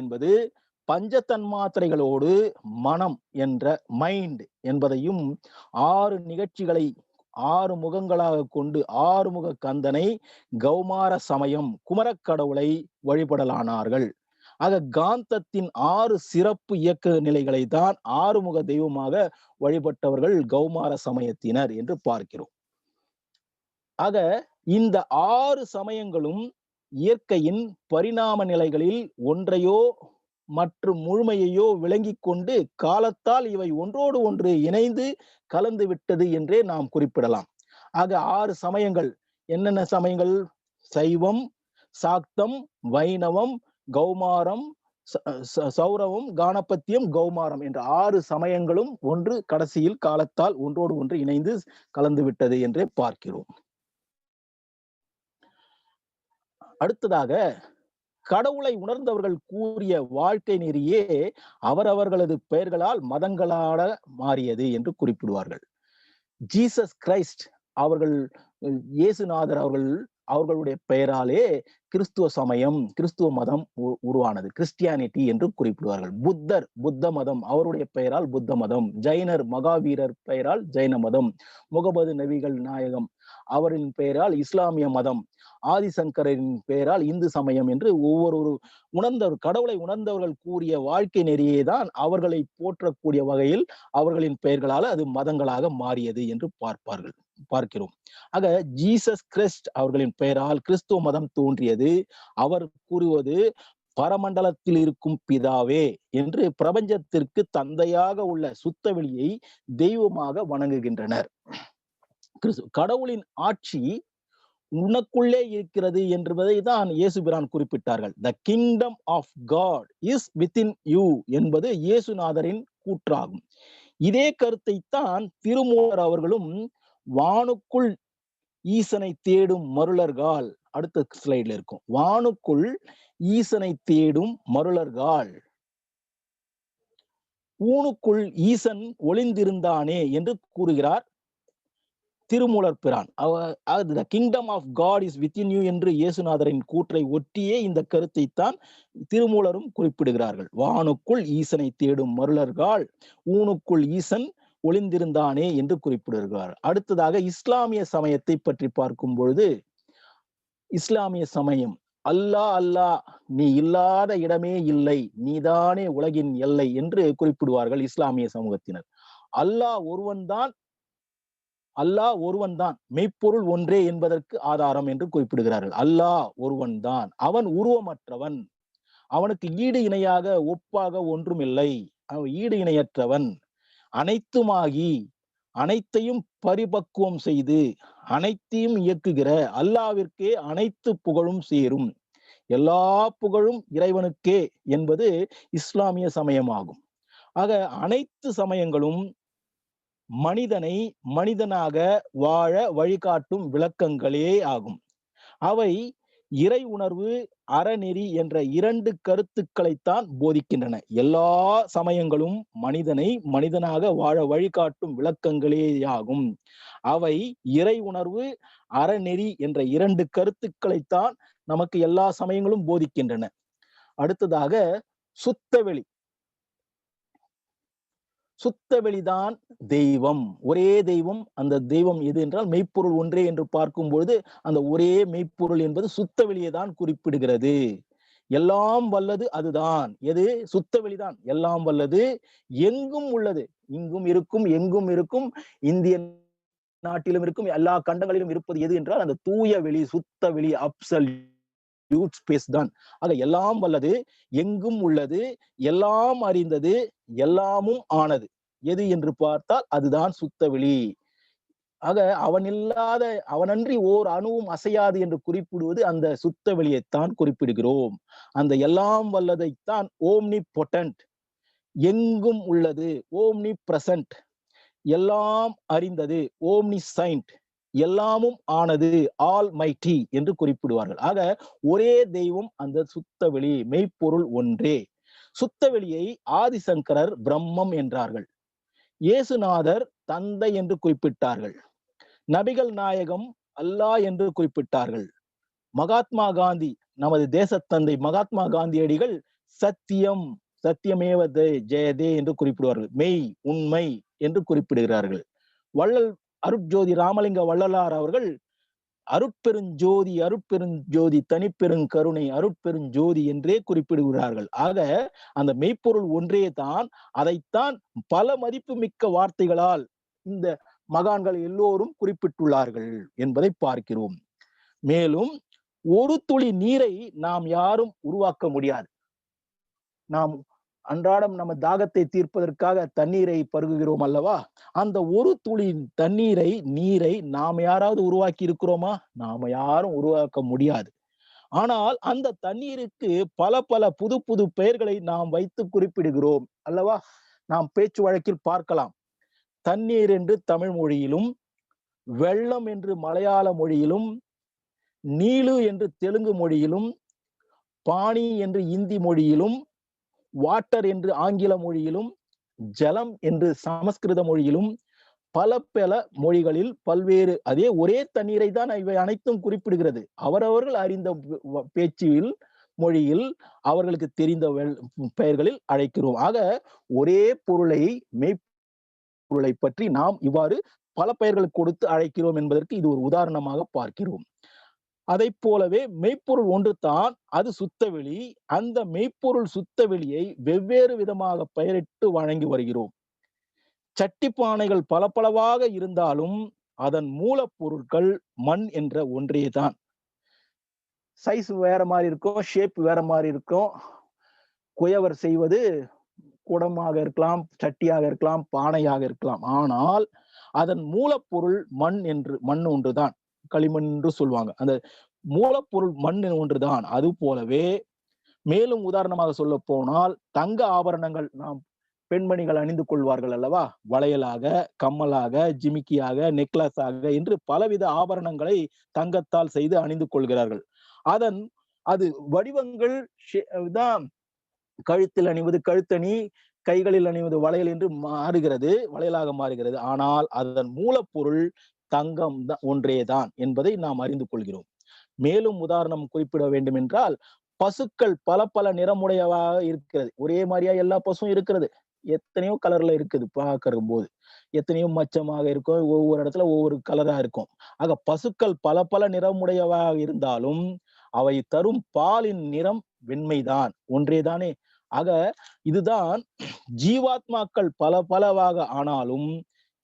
என்பது பஞ்ச தன்மாத்திரைகளோடு மனம் என்ற மைண்ட் என்பதையும் 6 நிகழ்ச்சிகளை 6 முகங்களாக கொண்டு 6 முக கந்தனை கௌமார சமயம், குமரக்கடவுளை வழிபடலானார்கள். ஆக காந்தத்தின் 6 சிறப்பு இயக்க நிலைகளை தான் 6 முக தெய்வமாக வழிபட்டவர்கள் கௌமார சமயத்தினர் என்று பார்க்கிறோம். ஆக இந்த 6 சமயங்களும் இயற்கையின் பரிணாம நிலைகளில் ஒன்றையோ மற்றும் முழுமையையோ விளங்கி கொண்டு காலத்தால் இவை ஒன்றோடு ஒன்று இணைந்து கலந்து விட்டது என்றே நாம் குறிப்பிடலாம். ஆக 6 சமயங்கள் என்னென்ன சமயங்கள்? சைவம், சாக்தம், வைணவம், கௌமாரம், சௌரவம், கானபத்தியம், கௌமாரம் என்ற 6 சமயங்களும் ஒன்று கடைசியில் காலத்தால் ஒன்றோடு ஒன்று இணைந்து கலந்து விட்டது என்றே பார்க்கிறோம். அடுத்ததாக கடவுளை உணர்ந்தவர்கள் கூறிய வாழ்க்கை நெறியே அவரவர்களது பெயர்களால் மதங்களாக மாறியது என்று குறிப்பிடுவார்கள். ஜீசஸ் கிரைஸ்ட் அவர்கள், இயேசுநாதர் அவர்களுடைய பெயராலே கிறிஸ்துவ சமயம், கிறிஸ்துவ மதம் உருவானது, கிறிஸ்டியானிட்டி என்று குறிப்பிடுவார்கள். புத்தர், புத்த மதம், அவருடைய பெயரால் புத்த மதம். ஜைனர், மகாவீரர் பெயரால் ஜைன மதம். முகமது நபிகள் நாயகம் அவரின் பெயரால் இஸ்லாமிய மதம். ஆதிசங்கரின் பெயரால் இந்து சமயம் என்று ஒவ்வொரு கடவுளை உணர்ந்தவர்கள் கூறிய வாழ்க்கை நெறியே தான் அவர்களை போற்றக்கூடிய வகையில் அவர்களின் பெயர்களால் அது மதங்களாக மாறியது என்று பார்க்கிறோம். ஆக ஜீசஸ் கிறிஸ்ட் அவர்களின் பெயரால் கிறிஸ்துவ மதம் தோன்றியது. அவர் கூறுவது பரமண்டலத்தில் இருக்கும் பிதாவே என்று பிரபஞ்சத்திற்கு தந்தையாக உள்ள சுத்தவெளியை தெய்வமாக வணங்குகின்றனர். கடவுளின் ஆட்சி உனக்குள்ளே இருக்கிறது என்பதை தான் இயேசுபிரான் குறிப்பிட்டார்கள். The kingdom of God is within you என்பது இயேசுநாதரின் கூற்றாகும். இதே கருத்தை தான் திருமூலர் அவர்களும் வானுக்குள் ஈசனை தேடும் மருளர்கள், அடுத்த ஸ்லைட்ல இருக்கும், வானுக்குள் ஈசனை தேடும் மருளர்கள், ஊனுக்குள் ஈசன் ஒளிந்திருந்தானே என்று கூறுகிறார் திருமூலர் பிரான். The kingdom of God is within you என்று இயேசுநாதரின் கூற்றை ஒட்டியே இந்த கருத்தை தான் திருமூலரும் குறிப்பிடுகிறார்கள். வானுக்குள் ஈசனை தேடும் மருளர்கள், ஊனுக்குள் ஈசன் ஒளிந்திருந்தானே என்று குறிப்பிடுகிறார். அடுத்ததாக இஸ்லாமிய சமயத்தை பற்றி பார்க்கும் பொழுது, இஸ்லாமிய சமயம் அல்லாஹ் அல்லாஹ், நீ இல்லாத இடமே இல்லை, நீதானே உலகின் எல்லை என்று குறிப்பிடுவார்கள் இஸ்லாமிய சமூகத்தினர். அல்லாஹ் ஒருவன் தான் அல்லாஹ் ஒருவன் தான், மெய்ப்பொருள் ஒன்றே என்பதற்கு ஆதாரம் என்று குறிப்பிடுகிறார்கள். அல்லாஹ் ஒருவன் தான், அவன் உருவமற்றவன், அவனுக்கு ஈடு இணையாக ஒப்பாக ஒன்றும் இல்லை, அவன் ஈடு இணையற்றவன், அனைத்துமாகி அனைத்தையும் பரிபக்குவம் செய்து அனைத்தையும் இயக்குகிற அல்லாஹ்விற்கே அனைத்து புகழும் சேரும். எல்லா புகழும் இறைவனுக்கே என்பது இஸ்லாமிய சமயமாகும். ஆக அனைத்து சமயங்களும் மனிதனை மனிதனாக வாழ வழிகாட்டும் விளக்கங்களே ஆகும். அவை இறை உணர்வு, அறநெறி என்ற இரண்டு கருத்துக்களைத்தான் போதிக்கின்றன. எல்லா சமயங்களும் மனிதனை மனிதனாக வாழ வழிகாட்டும் விளக்கங்களேயாகும். அவை இறை உணர்வு, அறநெறி என்ற இரண்டு கருத்துக்களைத்தான் நமக்கு எல்லா சமயங்களும் போதிக்கின்றன. அடுத்ததாக சுத்தவெளி. சுத்தவெளிதான் தெய்வம், ஒரே தெய்வம். அந்த தெய்வம் எது என்றால் மெய்ப்பொருள் ஒன்றே என்று பார்க்கும் பொழுது அந்த ஒரே மெய்ப்பொருள் என்பது சுத்தவெளியை தான் குறிப்பிடுகிறது. எல்லாம் வல்லது அதுதான். எது? சுத்தவெளிதான். எல்லாம் வல்லது, எங்கும் உள்ளது, இங்கும் இருக்கும், எங்கும் இருக்கும், இந்திய நாட்டிலும் இருக்கும், எல்லா கண்டங்களிலும் இருப்பது எது என்றால் அந்த தூய வெளி, சுத்த வெளி, அப்சல்யூட் ஸ்பேஸ் தான். ஆக எல்லாம் வல்லது, எங்கும் உள்ளது, எல்லாம் அறிந்தது, எல்லாமும் ஆனது எது என்று பார்த்தால் அதுதான் சுத்தவெளி. ஆக அவனில்லாத, அவனன்றி ஓர் அணுவும் அசையாது என்று குறிப்பிடுவது அந்த சுத்த வெளியைத்தான் குறிப்பிடுகிறோம். அந்த எல்லாம் வல்லதைத்தான் ஓம்னி பொட்டன்ட், எங்கும் உள்ளது, ஓம்னி பிரசன்ட், எல்லாம் அறிந்தது, ஓம்னி சைன்ட், எல்லாமும் ஆனது, ஆல் மைட்டி என்று குறிப்பிடுவார்கள். ஆக ஒரே தெய்வம் அந்த சுத்தவெளி, மெய்ப்பொருள் ஒன்றே. சுத்தவெளியை ஆதிசங்கரர் பிரம்மம் என்றார்கள், இயேசுநாதர் தந்தை என்று குறிப்பிட்டார்கள், நபிகள் நாயகம் அல்லாஹ் என்று குறிப்பிட்டார்கள், மகாத்மா காந்தி, நமது தேசத்தந்தை மகாத்மா காந்தியடிகள் சத்தியம், சத்தியமேவ ஜெயதே என்று குறிப்பிடுவார்கள், மெய், உண்மை என்று குறிப்பிடுகிறார்கள். வள்ளல் அருட்ஜோதி ராமலிங்க வள்ளலார் அவர்கள் அருட்பெருஞ்சோதி, அருட்பெருஞ்சோதி, தனிப்பெருங்கருணை, அருட்பெருஞ்சோதி என்றே குறிப்பிடுகிறார்கள். ஆக அந்த மெய்ப்பொருள் ஒன்றே தான். அதைத்தான் பல மதிப்பு மிக்க வார்த்தைகளால் இந்த மகான்கள் எல்லோரும் குறிப்பிட்டுள்ளார்கள் என்பதை பார்க்கிறோம். மேலும் ஒரு துளி நீரை நாம் யாரும் உருவாக்க முடியாது. நாம் அன்றாடம் நம்ம தாகத்தை தீர்ப்பதற்காக தண்ணீரை பருகுகிறோம் அல்லவா? அந்த ஒரு துளி தண்ணீரை, நீரை நாம் யாராவது உருவாக்கி இருக்கிறோமா? நாம யாரும் உருவாக்க முடியாது. ஆனால் அந்த தண்ணீருக்கு பல பல புது புது பெயர்களை நாம் வைத்து குறிப்பிடுகிறோம் அல்லவா? நாம் பேச்சு வழக்கில் பார்க்கலாம். தண்ணீர் என்று தமிழ் மொழியிலும், வெள்ளம் என்று மலையாள மொழியிலும், நீலு என்று தெலுங்கு மொழியிலும், பாணி என்று இந்தி மொழியிலும், வாட்டர் என்று ஆங்கில மொழியிலும், ஜலம் என்று சமஸ்கிருத மொழியிலும், பல பல மொழிகளில் பல்வேறு, அதே ஒரே தண்ணீரை தான் இவை அனைத்தும் குறிப்பிடுகிறது. அவரவர்கள் அறிந்த பேச்சில், மொழியில், அவர்களுக்கு தெரிந்த பெயர்களில் அழைக்கிறோம். ஆக ஒரே பொருளை, மெய்ப்பொருளை பற்றி நாம் இவ்வாறு பல பெயர்கள் கொடுத்து அழைக்கிறோம் என்பதற்கு இது ஒரு உதாரணமாக பார்க்கிறோம். அதை போலவே மெய்ப்பொருள் ஒன்று தான், அது சுத்தவெளி. அந்த மெய்ப்பொருள் சுத்தவெளியை வெவ்வேறு விதமாக பெயரிட்டு வழங்கி வருகிறோம். சட்டிப்பானைகள் பல பலவாக இருந்தாலும் அதன் மூலப்பொருட்கள் மண் என்ற ஒன்றே தான். சைஸ் வேற மாதிரி இருக்கும், ஷேப் வேற மாதிரி இருக்கும். குயவர் செய்வது குடமாக இருக்கலாம், சட்டியாக இருக்கலாம், பானையாக இருக்கலாம். ஆனால் அதன் மூலப்பொருள் மண் ஒன்றுதான், களிமண் என்று சொல்லுவாங்க. அந்த மூலப்பொருள் மண் ஒன்றுதான். அது போலவே மேலும் உதாரணமாக சொல்ல போனால் தங்க ஆபரணங்கள் நாம் பெண்மணிகள் அணிந்து கொள்வார்கள் அல்லவா? வளையலாக, கம்மலாக, ஜிமிக்கியாக, நெக்லஸாக என்று பலவித ஆபரணங்களை தங்கத்தால் செய்து அணிந்து கொள்கிறார்கள். அது வடிவங்கள் தான். கழுத்தில் அணிவது கழுத்தணி, கைகளில் அணிவது வளையல் என்று மாறுகிறது, வளையலாக மாறுகிறது. ஆனால் அதன் மூலப்பொருள் தங்கம் ஒன்றேதான் என்பதை நாம் அறிந்து கொள்கிறோம். மேலும் உதாரணம் குறிப்பிட வேண்டும் என்றால், பசுக்கள் பல பல நிறமுடையவாக இருக்கிறது. ஒரே மாதிரியா எல்லா பசுவும் இருக்கிறது? எத்தனையோ கலர்ல இருக்குது. பார்க்கிற போது எத்தனையோ மச்சமாக இருக்கும், ஒவ்வொரு இடத்துல ஒவ்வொரு கலரா இருக்கும். ஆக பசுக்கள் பல பல நிறமுடையவாக இருந்தாலும் அவை தரும் பாலின் நிறம் வெண்மைதான், ஒன்றேதானே. ஆக இதுதான் ஜீவாத்மாக்கள் பல பலவாக ஆனாலும்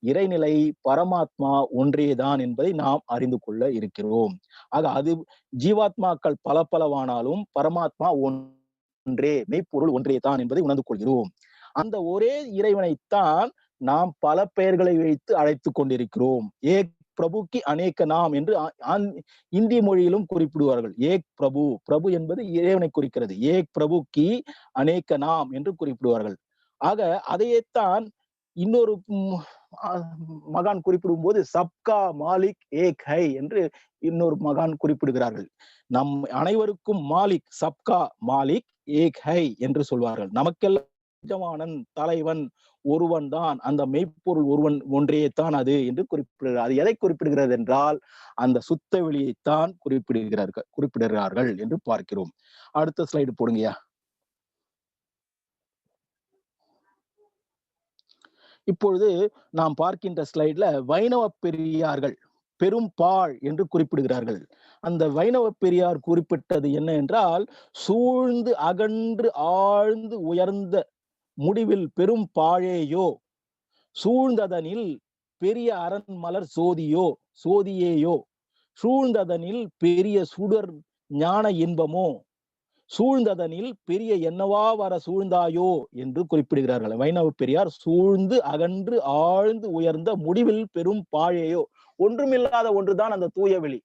இறைநிலை பரமாத்மா ஒன்றேதான் என்பதை நாம் அறிந்து கொள்ள இருக்கிறோம். ஆக அது ஜீவாத்மாக்கள் பல பலவானாலும் பரமாத்மா ஒன்றே, மெய்ப்பொருள் ஒன்றே தான் என்பதை உணர்ந்து கொள்கிறோம். அந்த ஒரே இறைவனைத்தான் நாம் பல பெயர்களை வைத்து அழைத்துக் கொண்டிருக்கிறோம். ஏக் பிரபு கி அநேக நாம் என்று இந்தி மொழியிலும் குறிப்பிடுவார்கள். ஏக் பிரபு, பிரபு என்பது இறைவனை குறிக்கிறது. ஏக் பிரபு கி அநேக நாம் என்று குறிப்பிடுவார்கள். ஆக அதையேத்தான் இன்னொரு மகான் குறிப்பிடும் போது சப்கா மாலிக் ஏக் ஹை என்று இன்னொரு மகான் குறிப்பிடுகிறார்கள். நம் அனைவருக்கும் மாலிக், சப்கா மாலிக் ஏக் ஹை என்று சொல்வார்கள். நமக்கெல்லாம் எஜமானன், தலைவன் ஒருவன் தான், அந்த மெய்ப்பொருள் ஒருவன் ஒன்றே தான் அது என்று குறிப்பிடுகிறார். அது எதை குறிப்பிடுகிறது என்றால் அந்த சுத்த வெளியைத்தான் குறிப்பிடுகிறார்கள் என்று பார்க்கிறோம். அடுத்த ஸ்லைடு போடுங்கய்யா. இப்பொழுது நாம் பார்க்கின்ற ஸ்லைட்ல வைணவ பெரியார்கள் பெரும்பாழ் என்று குறிப்பிடுகிறார்கள். அந்த வைணவ பெரியார் குறிப்பிட்டது என்ன என்றால், சூழ்ந்து அகன்று ஆழ்ந்து உயர்ந்த முடிவில் பெரும் பாழேயோ, சூழ்ந்ததனில் பெரிய அரண் மலர் சோதியோ சோதியேயோ, சூழ்ந்ததனில் பெரிய சுடர் ஞான இன்பமோ, சூழ்ந்ததனில் பெரிய என்னவா வர சூழ்ந்தாயோ என்று குறிப்பிடுகிறார்கள். வைணவ பெரியார் சூழ்ந்து அகன்று ஆழ்ந்து உயர்ந்த முடிவில் பெரும் பாழேயோ, ஒன்றுமில்லாத ஒன்றுதான் அந்த தூய வெளி.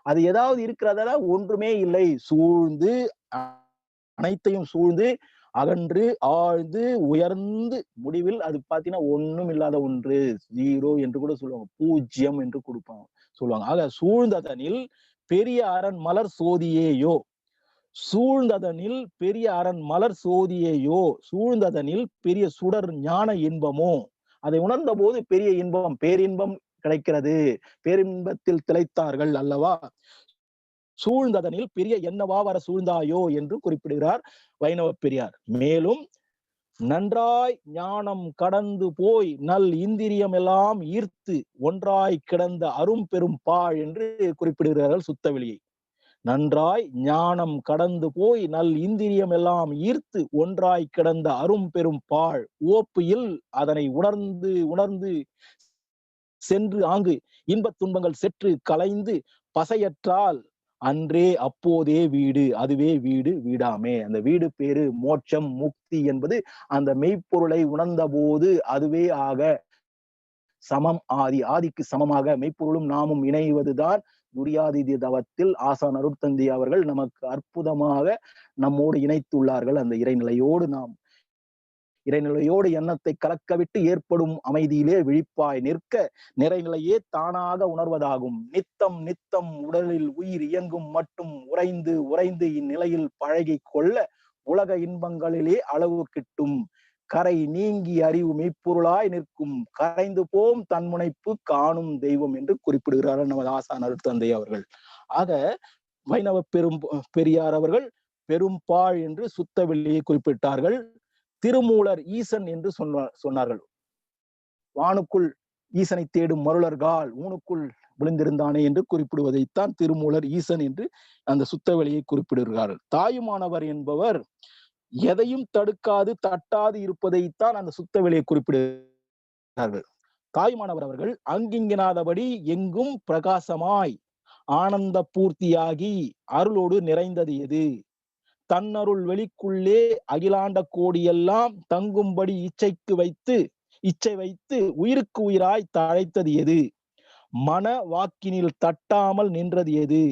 அது ஏதாவது இருக்கிறதா? ஒன்றுமே இல்லை. சூழ்ந்து அனைத்தையும் சூழ்ந்து அகன்று ஆழ்ந்து உயர்ந்து முடிவில் அது பாத்தீங்கன்னா ஒண்ணும் இல்லாத ஒன்று, ஜீரோ என்று கூட சொல்லுவாங்க, பூஜ்யம் என்று சொல்லுவாங்க. ஆக சூழ்ந்ததனில் பெரிய அரண் மலர் சோதியேயோ, சூழ்ந்ததனில் பெரிய அரண் மலர் சோதியேயோ, சூழ்ந்ததனில் பெரிய சுடர் ஞான இன்பமோ. அதை உணர்ந்த போது பெரிய இன்பம், பேரின்பம் கிடைக்கிறது. பேரின்பத்தில் திளைத்தார்கள் அல்லவா. சூழ்ந்ததனில் பெரிய என்னவா வர சூழ்ந்தாயோ என்று குறிப்பிடுகிறார் வைணவ பெரியார். மேலும் நன்றாய் ஞானம் கடந்து போய் நல் இந்திரியம் எல்லாம் ஈர்த்து ஒன்றாய் கிடந்த அரும் பெரும் பாழ் என்று குறிப்பிடுகிறார்கள் சுத்த வெளியை. நன்றாய் ஞானம் கடந்து போய் நல் இந்திரியம் எல்லாம் ஈர்த்து ஒன்றாய் கிடந்த அரும் பெரும் பாழ் ஓப்பியில் அதனை உணர்ந்து உணர்ந்து சென்று ஆங்கு இன்பத் துன்பங்கள் செற்று கலைந்து பசையற்றால் அன்றே அப்போதே வீடு, அதுவே வீடு வீடாமே. அந்த வீடு பேரு மோட்சம், முக்தி என்பது அந்த மெய்ப்பொருளை உணர்ந்த போது அதுவே ஆக சமம், ஆதிக்கு சமமாக மெய்ப்பொருளும் நாமும் இணைவதுதான் துரியாதித்ய தவத்தில் ஆசான் அருட்தந்தை அவர்கள் நமக்கு அற்புதமாக நம்மோடு இணைத்துள்ளார்கள். அந்த இறைநிலையோடு எண்ணத்தை கலக்கவிட்டு ஏற்படும் அமைதியிலே விழிப்பாய் நிற்க நிறைநிலையே தானாக உணர்வதாகும். நித்தம் நித்தம் உடலில் உயிர் இயங்கும் மட்டும் உறைந்து உறைந்து இந்நிலையில் பழகி கொள்ள உலக இன்பங்களிலே அளவு கிட்டும். கரை நீங்கி அறிவு மெய்ப்பொருளாய் நிற்கும், கரைந்து போம் தன்முனைப்பு காணும் தெய்வம் என்று குறிப்பிடுகிறார்கள் நமது ஆசான் அருட்தந்தை அவர்கள். ஆக வைணவ பெரியார் அவர்கள் பெரும்பாழ் என்று சுத்த வெளியை குறிப்பிட்டார்கள். திருமூலர் ஈசன் என்று சொன்னார்கள். வானுக்குள் ஈசனை தேடும் மருளர்கால் ஊனுக்குள் விழுந்திருந்தானே என்று குறிப்பிடுவதைத்தான் திருமூலர் ஈசன் என்று அந்த சுத்த வெளியை குறிப்பிடுகிறார்கள். தாயுமானவர் என்பவர் எதையும் தடுக்காது தட்டாது இருப்பதைத்தான் அந்த சுத்த வெளியை குறிப்பிடுகிறார்கள். தாயுமானவர் அவர்கள் அங்கிங்கனாதபடி எங்கும் பிரகாசமாய் ஆனந்த பூர்த்தியாகி அருளோடு நிறைந்தது எது, தன்னருள் வெளிக்குள்ளே அகிலாண்ட கோடியெல்லாம் தங்கும்படி இச்சை வைத்து உயிருக்கு உயிராய் தழைத்தது எது, மன வாக்கினில் தட்டாமல் நின்றது எது,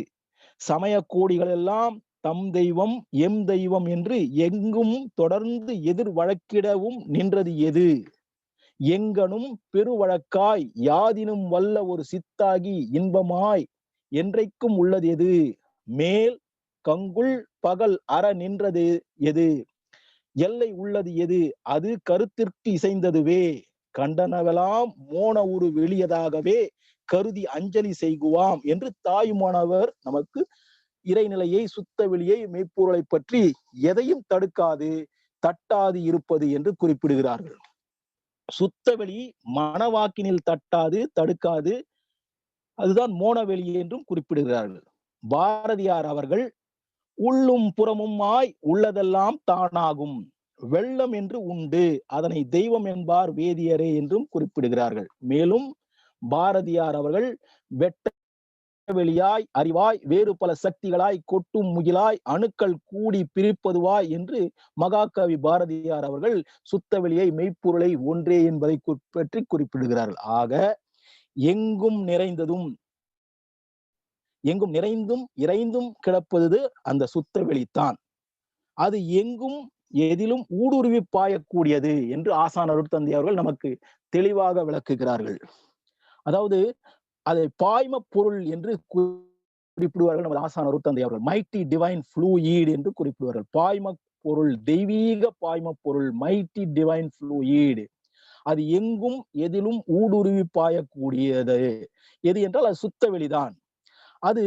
சமய கோடிகள் எல்லாம் தம் தெய்வம் எம் தெய்வம் என்று எங்கும் தொடர்ந்து எதிர் வழக்கிடவும் நின்றது எது, எங்கனும் பெருவழக்காய் யாதினும் வல்ல ஒரு சித்தாகி இன்பமாய் என்றைக்கும் உள்ளது எது, மேல் கங்குள் பகல் அற நின்றது எது, எல்லை உள்ளது எது, அது கருத்திற்கு இசைந்ததுவே, கண்டனவெல்லாம் மோன உரு வெளியதாகவே கருதி அஞ்சலி செய்குவாம் என்று தாயுமானவர் நமக்கு இறைநிலையை சுத்த வெளியை மெய்ப்பொருளை பற்றி எதையும் தடுக்காது தட்டாது இருப்பது என்று குறிப்பிடுகிறார்கள். சுத்த வெளி மனவாக்கினில் தட்டாது தடுக்காது, அதுதான் மோனவெளி என்றும் குறிப்பிடுகிறார்கள். பாரதியார் அவர்கள் உள்ளும் புறமுமாய் உள்ளதெல்லாம் தானாகும், வெள்ளம் என்று உண்டு, அதனை தெய்வம் என்பார் வேதியரே என்றும் குறிப்பிடுகிறார்கள். மேலும் பாரதியார் அவர்கள் வெட்ட வெளியாய் அறிவாய் வேறு பல சக்திகளாய் கொட்டும் முகிலாய் அணுக்கள் கூடி பிரிப்பதுவாய் என்று மகாகவி பாரதியார் அவர்கள் சுத்தவெளியை மெய்ப்பொருளை ஒன்றே என்பதை பற்றி குறிப்பிடுகிறார்கள். ஆக எங்கும் நிறைந்தும் இறைந்தும் கிடப்பது அந்த சுத்தவெளித்தான். அது எங்கும் எதிலும் ஊடுருவி பாயக்கூடியது என்று ஆசான் அருட்தந்தை அவர்கள் நமக்கு தெளிவாக விளக்குகிறார்கள். அதாவது அதை பாய்ம பொருள் என்று குறிப்பிடுவார்கள் நமது ஆசான் அருட்தந்தை அவர்கள். மைட்டி டிவைன் ஃப்ளூயிட் என்று குறிப்பிடுவார்கள். பாய்ம பொருள், தெய்வீக பாய்ம பொருள், மைட்டி டிவைன் ஃப்ளூயிட். அது எங்கும் எதிலும் ஊடுருவி பாயக்கூடியது எது என்றால் அது சுத்தவெளிதான். அது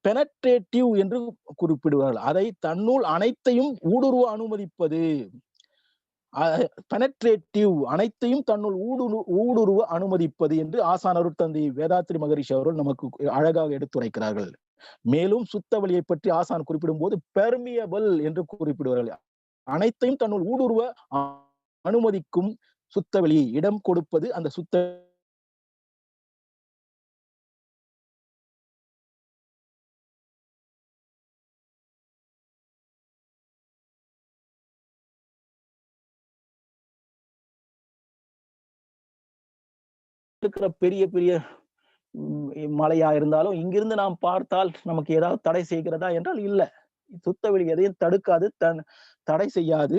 பெனட்ரேட்டிவ் என்று குறிப்பிடுவார்கள். அதை தன்னுள் அனைத்தையும் ஊடுருவ அனுமதிப்பது. பெனட்ரேட்டிவ், அனைத்தையும் தன்னுள் ஊடுருவ அனுமதிப்பது என்று ஆசான் அருட்தந்தை வேதாத்ரி மகரிஷி அவர்கள் நமக்கு அழகாக எடுத்துரைக்கிறார்கள். மேலும் சுத்தவெளியை பற்றி ஆசான் குறிப்பிடும் போது பெர்மியபிள் என்று குறிப்பிடுவார்கள். அனைத்தையும் தன்னுள் ஊடுருவ அனுமதிக்கும் சுத்தவெளி, இடம் கொடுப்பது அந்த சுத்த இருக்கிற பெரிய பெரிய மலையா இருந்தாலும் இங்கிருந்து நாம் பார்த்தால் நமக்கு ஏதாவது தடை செய்கிறதா என்றால் இல்ல. சுத்தவெளி எதையும் தடுக்காது, தடை செய்யாது,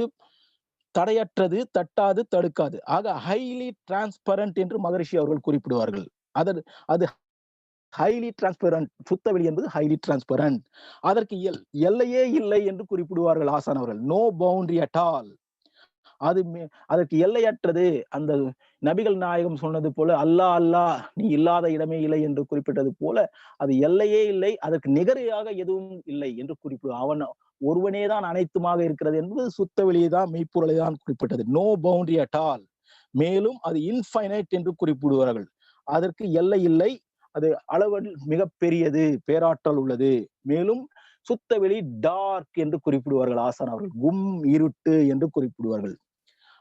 தடையற்றது, தட்டாது, தடுக்காது. ஆக ஹைலி டிரான்ஸ்பரண்ட் என்று மகரிஷி அவர்கள் குறிப்பிடுவார்கள். அது ஹைலி டிரான்ஸ்பரண்ட், சுத்தவெளி என்பது ஹைலி டிரான்ஸ்பரண்ட். அதற்கு எல்லையே இல்லை என்று குறிப்பிடுவார்கள் ஆசான் அவர்கள். No boundary at all. அதற்கு எல்லையற்றது. அந்த நபிகள் நாயகம் சொன்னது போல அல்லாஹ் அல்லாஹ் நீ இல்லாத இடமே இல்லை என்று குறிப்பிட்டது போல அது எல்லையே இல்லை, அதற்கு நிகரையாக எதுவும் இல்லை என்று குறிப்பிடுவார். அவன் ஒருவனே தான் அனைத்துமாக இருக்கிறது என்பது சுத்தவெளியை தான், மெய்ப்பொருளை தான் குறிப்பிட்டது. No boundary at all. மேலும் அது இன்ஃபைனைட் என்று குறிப்பிடுவார்கள். அதற்கு எல்லை இல்லை, அது அளவில் மிக பெரியது, பேராற்றல் உள்ளது. மேலும் சுத்தவெளி டார்க் என்று குறிப்பிடுவார்கள் ஆசான் அவர்கள். இருட்டு என்று குறிப்பிடுவார்கள்.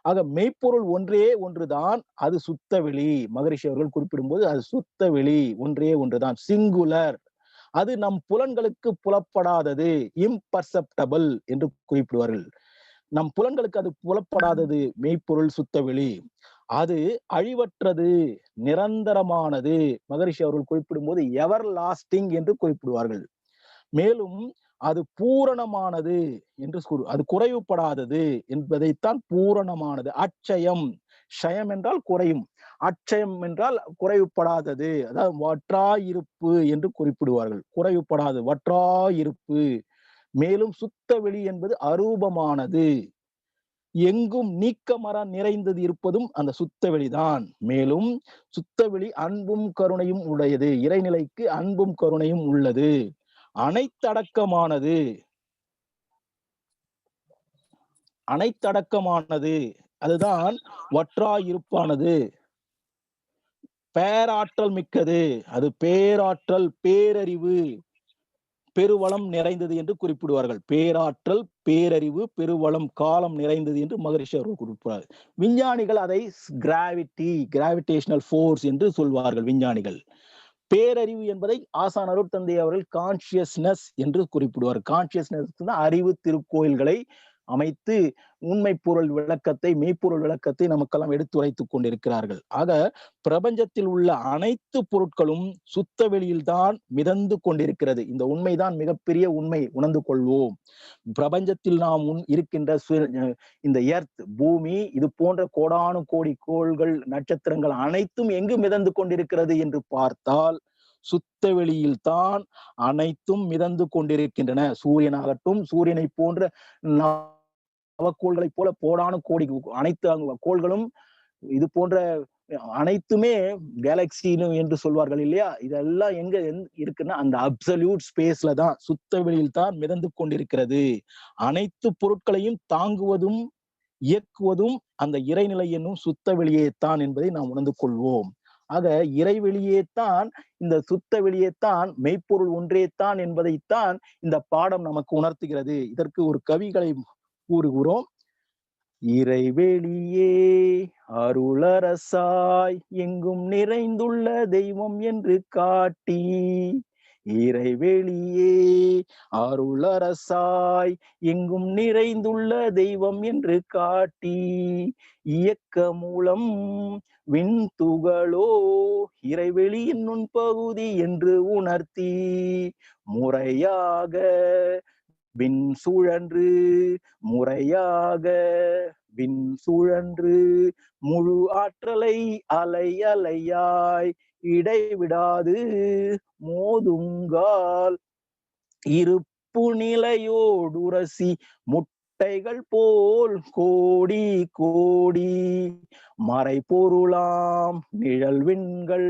ஆக மெய்ப்பொருள் ஒன்றே ஒன்றுதான், அது சுத்தவெளி. மகரிஷி அவர்கள் குறிப்பிடும்போது அது சுத்தவெளி ஒன்றே ஒன்றுதான், சிங்குலர். அது நம் புலன்களுக்கு புலப்படாதது, இம்பர்செப்டபிள் என்று குறிப்பிடுவார்கள். நம் புலன்களுக்கு அது புலப்படாதது மெய்ப்பொருள் சுத்தவெளி. அது அழிவற்றது, நிரந்தரமானது. மகரிஷி அவர்கள் குறிப்பிடும் போது எவர் லாஸ்டிங் என்று குறிப்பிடுவார்கள். மேலும் அது பூரணமானது என்று அது குறைவுபடாதது என்பதைத்தான் பூரணமானது. அட்சயம், ஷயம் என்றால் குறையும், அட்சயம் என்றால் குறைவுபடாதது, அதாவது வற்றாயிருப்பு என்று குறிப்பிடுவார்கள். குறைவுபடாது, வற்றாயிருப்பு. மேலும் சுத்தவெளி என்பது அரூபமானது, எங்கும் நீக்கமர நிறைந்தது இருப்பதும் அந்த சுத்தவெளிதான். மேலும் சுத்தவெளி அன்பும் கருணையும் உடையது, இறைநிலைக்கு அன்பும் கருணையும் உள்ளது, அனைத்தடக்கமானது. அதுதான் வற்றாயிருப்பானது. பேராற்றல் மிக்கது, அது பேராற்றல், பேரறிவு, பெருவளம் நிறைந்தது என்று குறிப்பிடுவார்கள். பேராற்றல், பேரறிவு, பெருவளம், காலம் நிறைந்தது என்று மகரிஷி அவர்கள் குறிப்பிடுவார். விஞ்ஞானிகள் அதை கிராவிடேஷனல் ஃபோர்ஸ் என்று சொல்வார்கள் விஞ்ஞானிகள். பேரறிவு என்பதை ஆசான் அருட்தந்தை அவர்கள் கான்சியஸ்னஸ் என்று குறிப்பிடுவார். கான்சியஸ்னஸ் தான் அறிவு திருக்கோயில்களை அமைத்து உண்மை பொருள் விளக்கத்தை, மெய்ப்பொருள் விளக்கத்தை நமக்கெல்லாம் எடுத்துரைத்துக் கொண்டிருக்கிறார்கள். ஆக பிரபஞ்சத்தில் உள்ள அனைத்து பொருட்களும் சுத்த வெளியில்தான் மிதந்து கொண்டிருக்கிறது. இந்த உண்மைதான் மிகப்பெரிய உண்மை, உணர்ந்து கொள்வோம். பிரபஞ்சத்தில் நாம் இருக்கின்ற இந்த எர்த், பூமி, இது போன்ற கோடானு கோடி கோள்கள், நட்சத்திரங்கள் அனைத்தும் எங்கு மிதந்து கொண்டிருக்கிறது என்று பார்த்தால் சுத்த வெளியில் தான் அனைத்தும் மிதந்து கொண்டிருக்கின்றன. சூரியனாகட்டும், சூரியனை போன்ற நவக்கோள்களை போல கோடானு கோடி அனைத்து கோள்களும், இது போன்ற அனைத்துமே கேலக்சி என்று சொல்வார்கள் இல்லையா, இதெல்லாம் எங்க இருக்குன்னா அந்த அப்சல்யூட் ஸ்பேஸ்ல தான், சுத்த வெளியில் தான் மிதந்து கொண்டிருக்கிறது. அனைத்து பொருட்களையும் தாங்குவதும் இயக்குவதும் அந்த இறைநிலை என்னும் சுத்த வெளியே தான் என்பதை நாம் உணர்ந்து கொள்வோம். ஆக இறைவெளியே தான், இந்த சுத்த வெளியே தான், மெய்ப்பொருள் ஒன்றே தான் என்பதைத்தான் இந்த பாடம் நமக்கு உணர்த்துகிறது. இதற்கு ஒரு கவிகளை கூறுகிறோம். இறைவெளியே அருளரசாய் எங்கும் நிறைந்துள்ள தெய்வம் என்று காட்டி, இறைவெளியே அருளரசாய் எங்கும் நிறைந்துள்ள தெய்வம் என்று காட்டி, இயக்க மூலம் விண்துகளோ இறைவெளியின் நுண்பகுதி என்று உணர்த்தி, முறையாக விண் சுழன்று முறையாக விண் சுழன்று முழு ஆற்றலை அலை அலையாய் இடைவிடாது மோதுங்கால் இருப்பு நிலையோடுரசி முட்டைகள் போல் கோடி கோடி மறைபொருளாம் நிழல் விண்கள்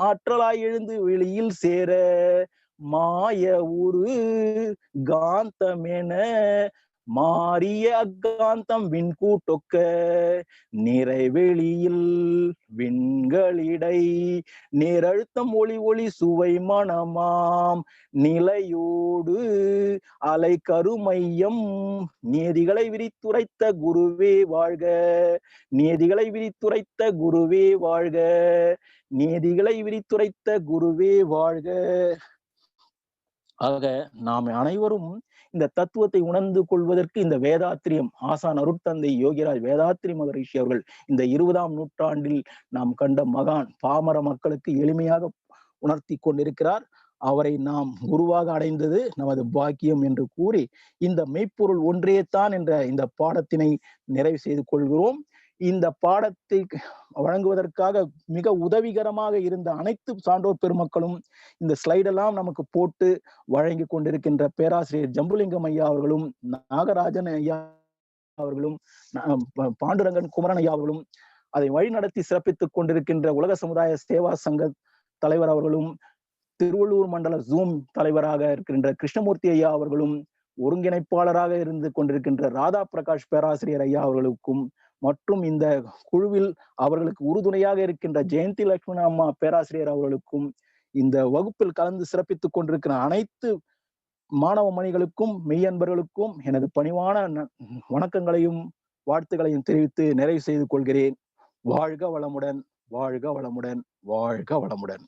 ஆற்றலாய் எழுந்து வெளியில் சேர, மாய உரு காந்தமென மாறிய அக்காந்தம் விண்கூட்டொக்க, நிறைவெளியில் விண்களிடை நேரழுத்தம் ஒளி ஒளி சுவை மனமாம் நிலையோடு அலை கருமையம், நியதிகளை விரித்துரைத்த குருவே வாழ்க, நியதிகளை விரித்துரைத்த குருவே வாழ்க, நியதிகளை விரித்துரைத்த குருவே வாழ்க. ஆக நாம் அனைவரும் இந்த தத்துவத்தை உணர்ந்து கொள்வதற்கு இந்த வேதாத்திரியம் ஆசான் அருட்தந்தை யோகிராஜ் வேதாத்திரி மகரிஷி அவர்கள் இந்த 20ஆம் நூற்றாண்டில் நாம் கண்ட மகான் பாமர மக்களுக்கு எளிமையாக உணர்த்தி கொண்டிருக்கிறார். அவரை நாம் குருவாக அடைந்தது நமது பாக்கியம் என்று கூறி இந்த மெய்ப்பொருள் ஒன்றேதான் என்ற இந்த பாடத்தினை நிறைவு செய்து கொள்கிறோம். இந்த பாடத்தை வழங்குவதற்காக மிக உதவிகரமாக இருந்த அனைத்து சான்றோர் பெருமக்களும் இந்த ஸ்லைடெல்லாம் நமக்கு போட்டு வழங்கி கொண்டிருக்கின்ற பேராசிரியர் ஜம்புலிங்கம் ஐயா அவர்களும், நாகராஜன் ஐயா அவர்களும், பாண்டுரங்கன் குமரன் ஐயா அவர்களும், அதை வழிநடத்தி சிறப்பித்துக் கொண்டிருக்கின்ற உலக சமுதாய சேவா சங்க தலைவர் அவர்களும், திருவள்ளூர் மண்டல ஜூம் தலைவராக இருக்கின்ற கிருஷ்ணமூர்த்தி ஐயா அவர்களும், ஒருங்கிணைப்பாளராக இருந்து கொண்டிருக்கின்ற ராதா பிரகாஷ் பேராசிரியர் ஐயா அவர்களுக்கும், மற்றும் இந்த குழுவில் அவர்களுக்கு உறுதுணையாக இருக்கின்ற ஜெயந்தி லட்சுமண அம்மா பேராசிரியர் அவர்களுக்கும், இந்த வகுப்பில் கலந்து சிறப்பித்துக் கொண்டிருக்கிற அனைத்து மாணவ மணிகளுக்கும் மெய்யன்பர்களுக்கும் எனது பணிவான வணக்கங்களையும் வாழ்த்துக்களையும் தெரிவித்து நிறைவு செய்து கொள்கிறேன். வாழ்க வளமுடன், வாழ்க வளமுடன், வாழ்க வளமுடன்.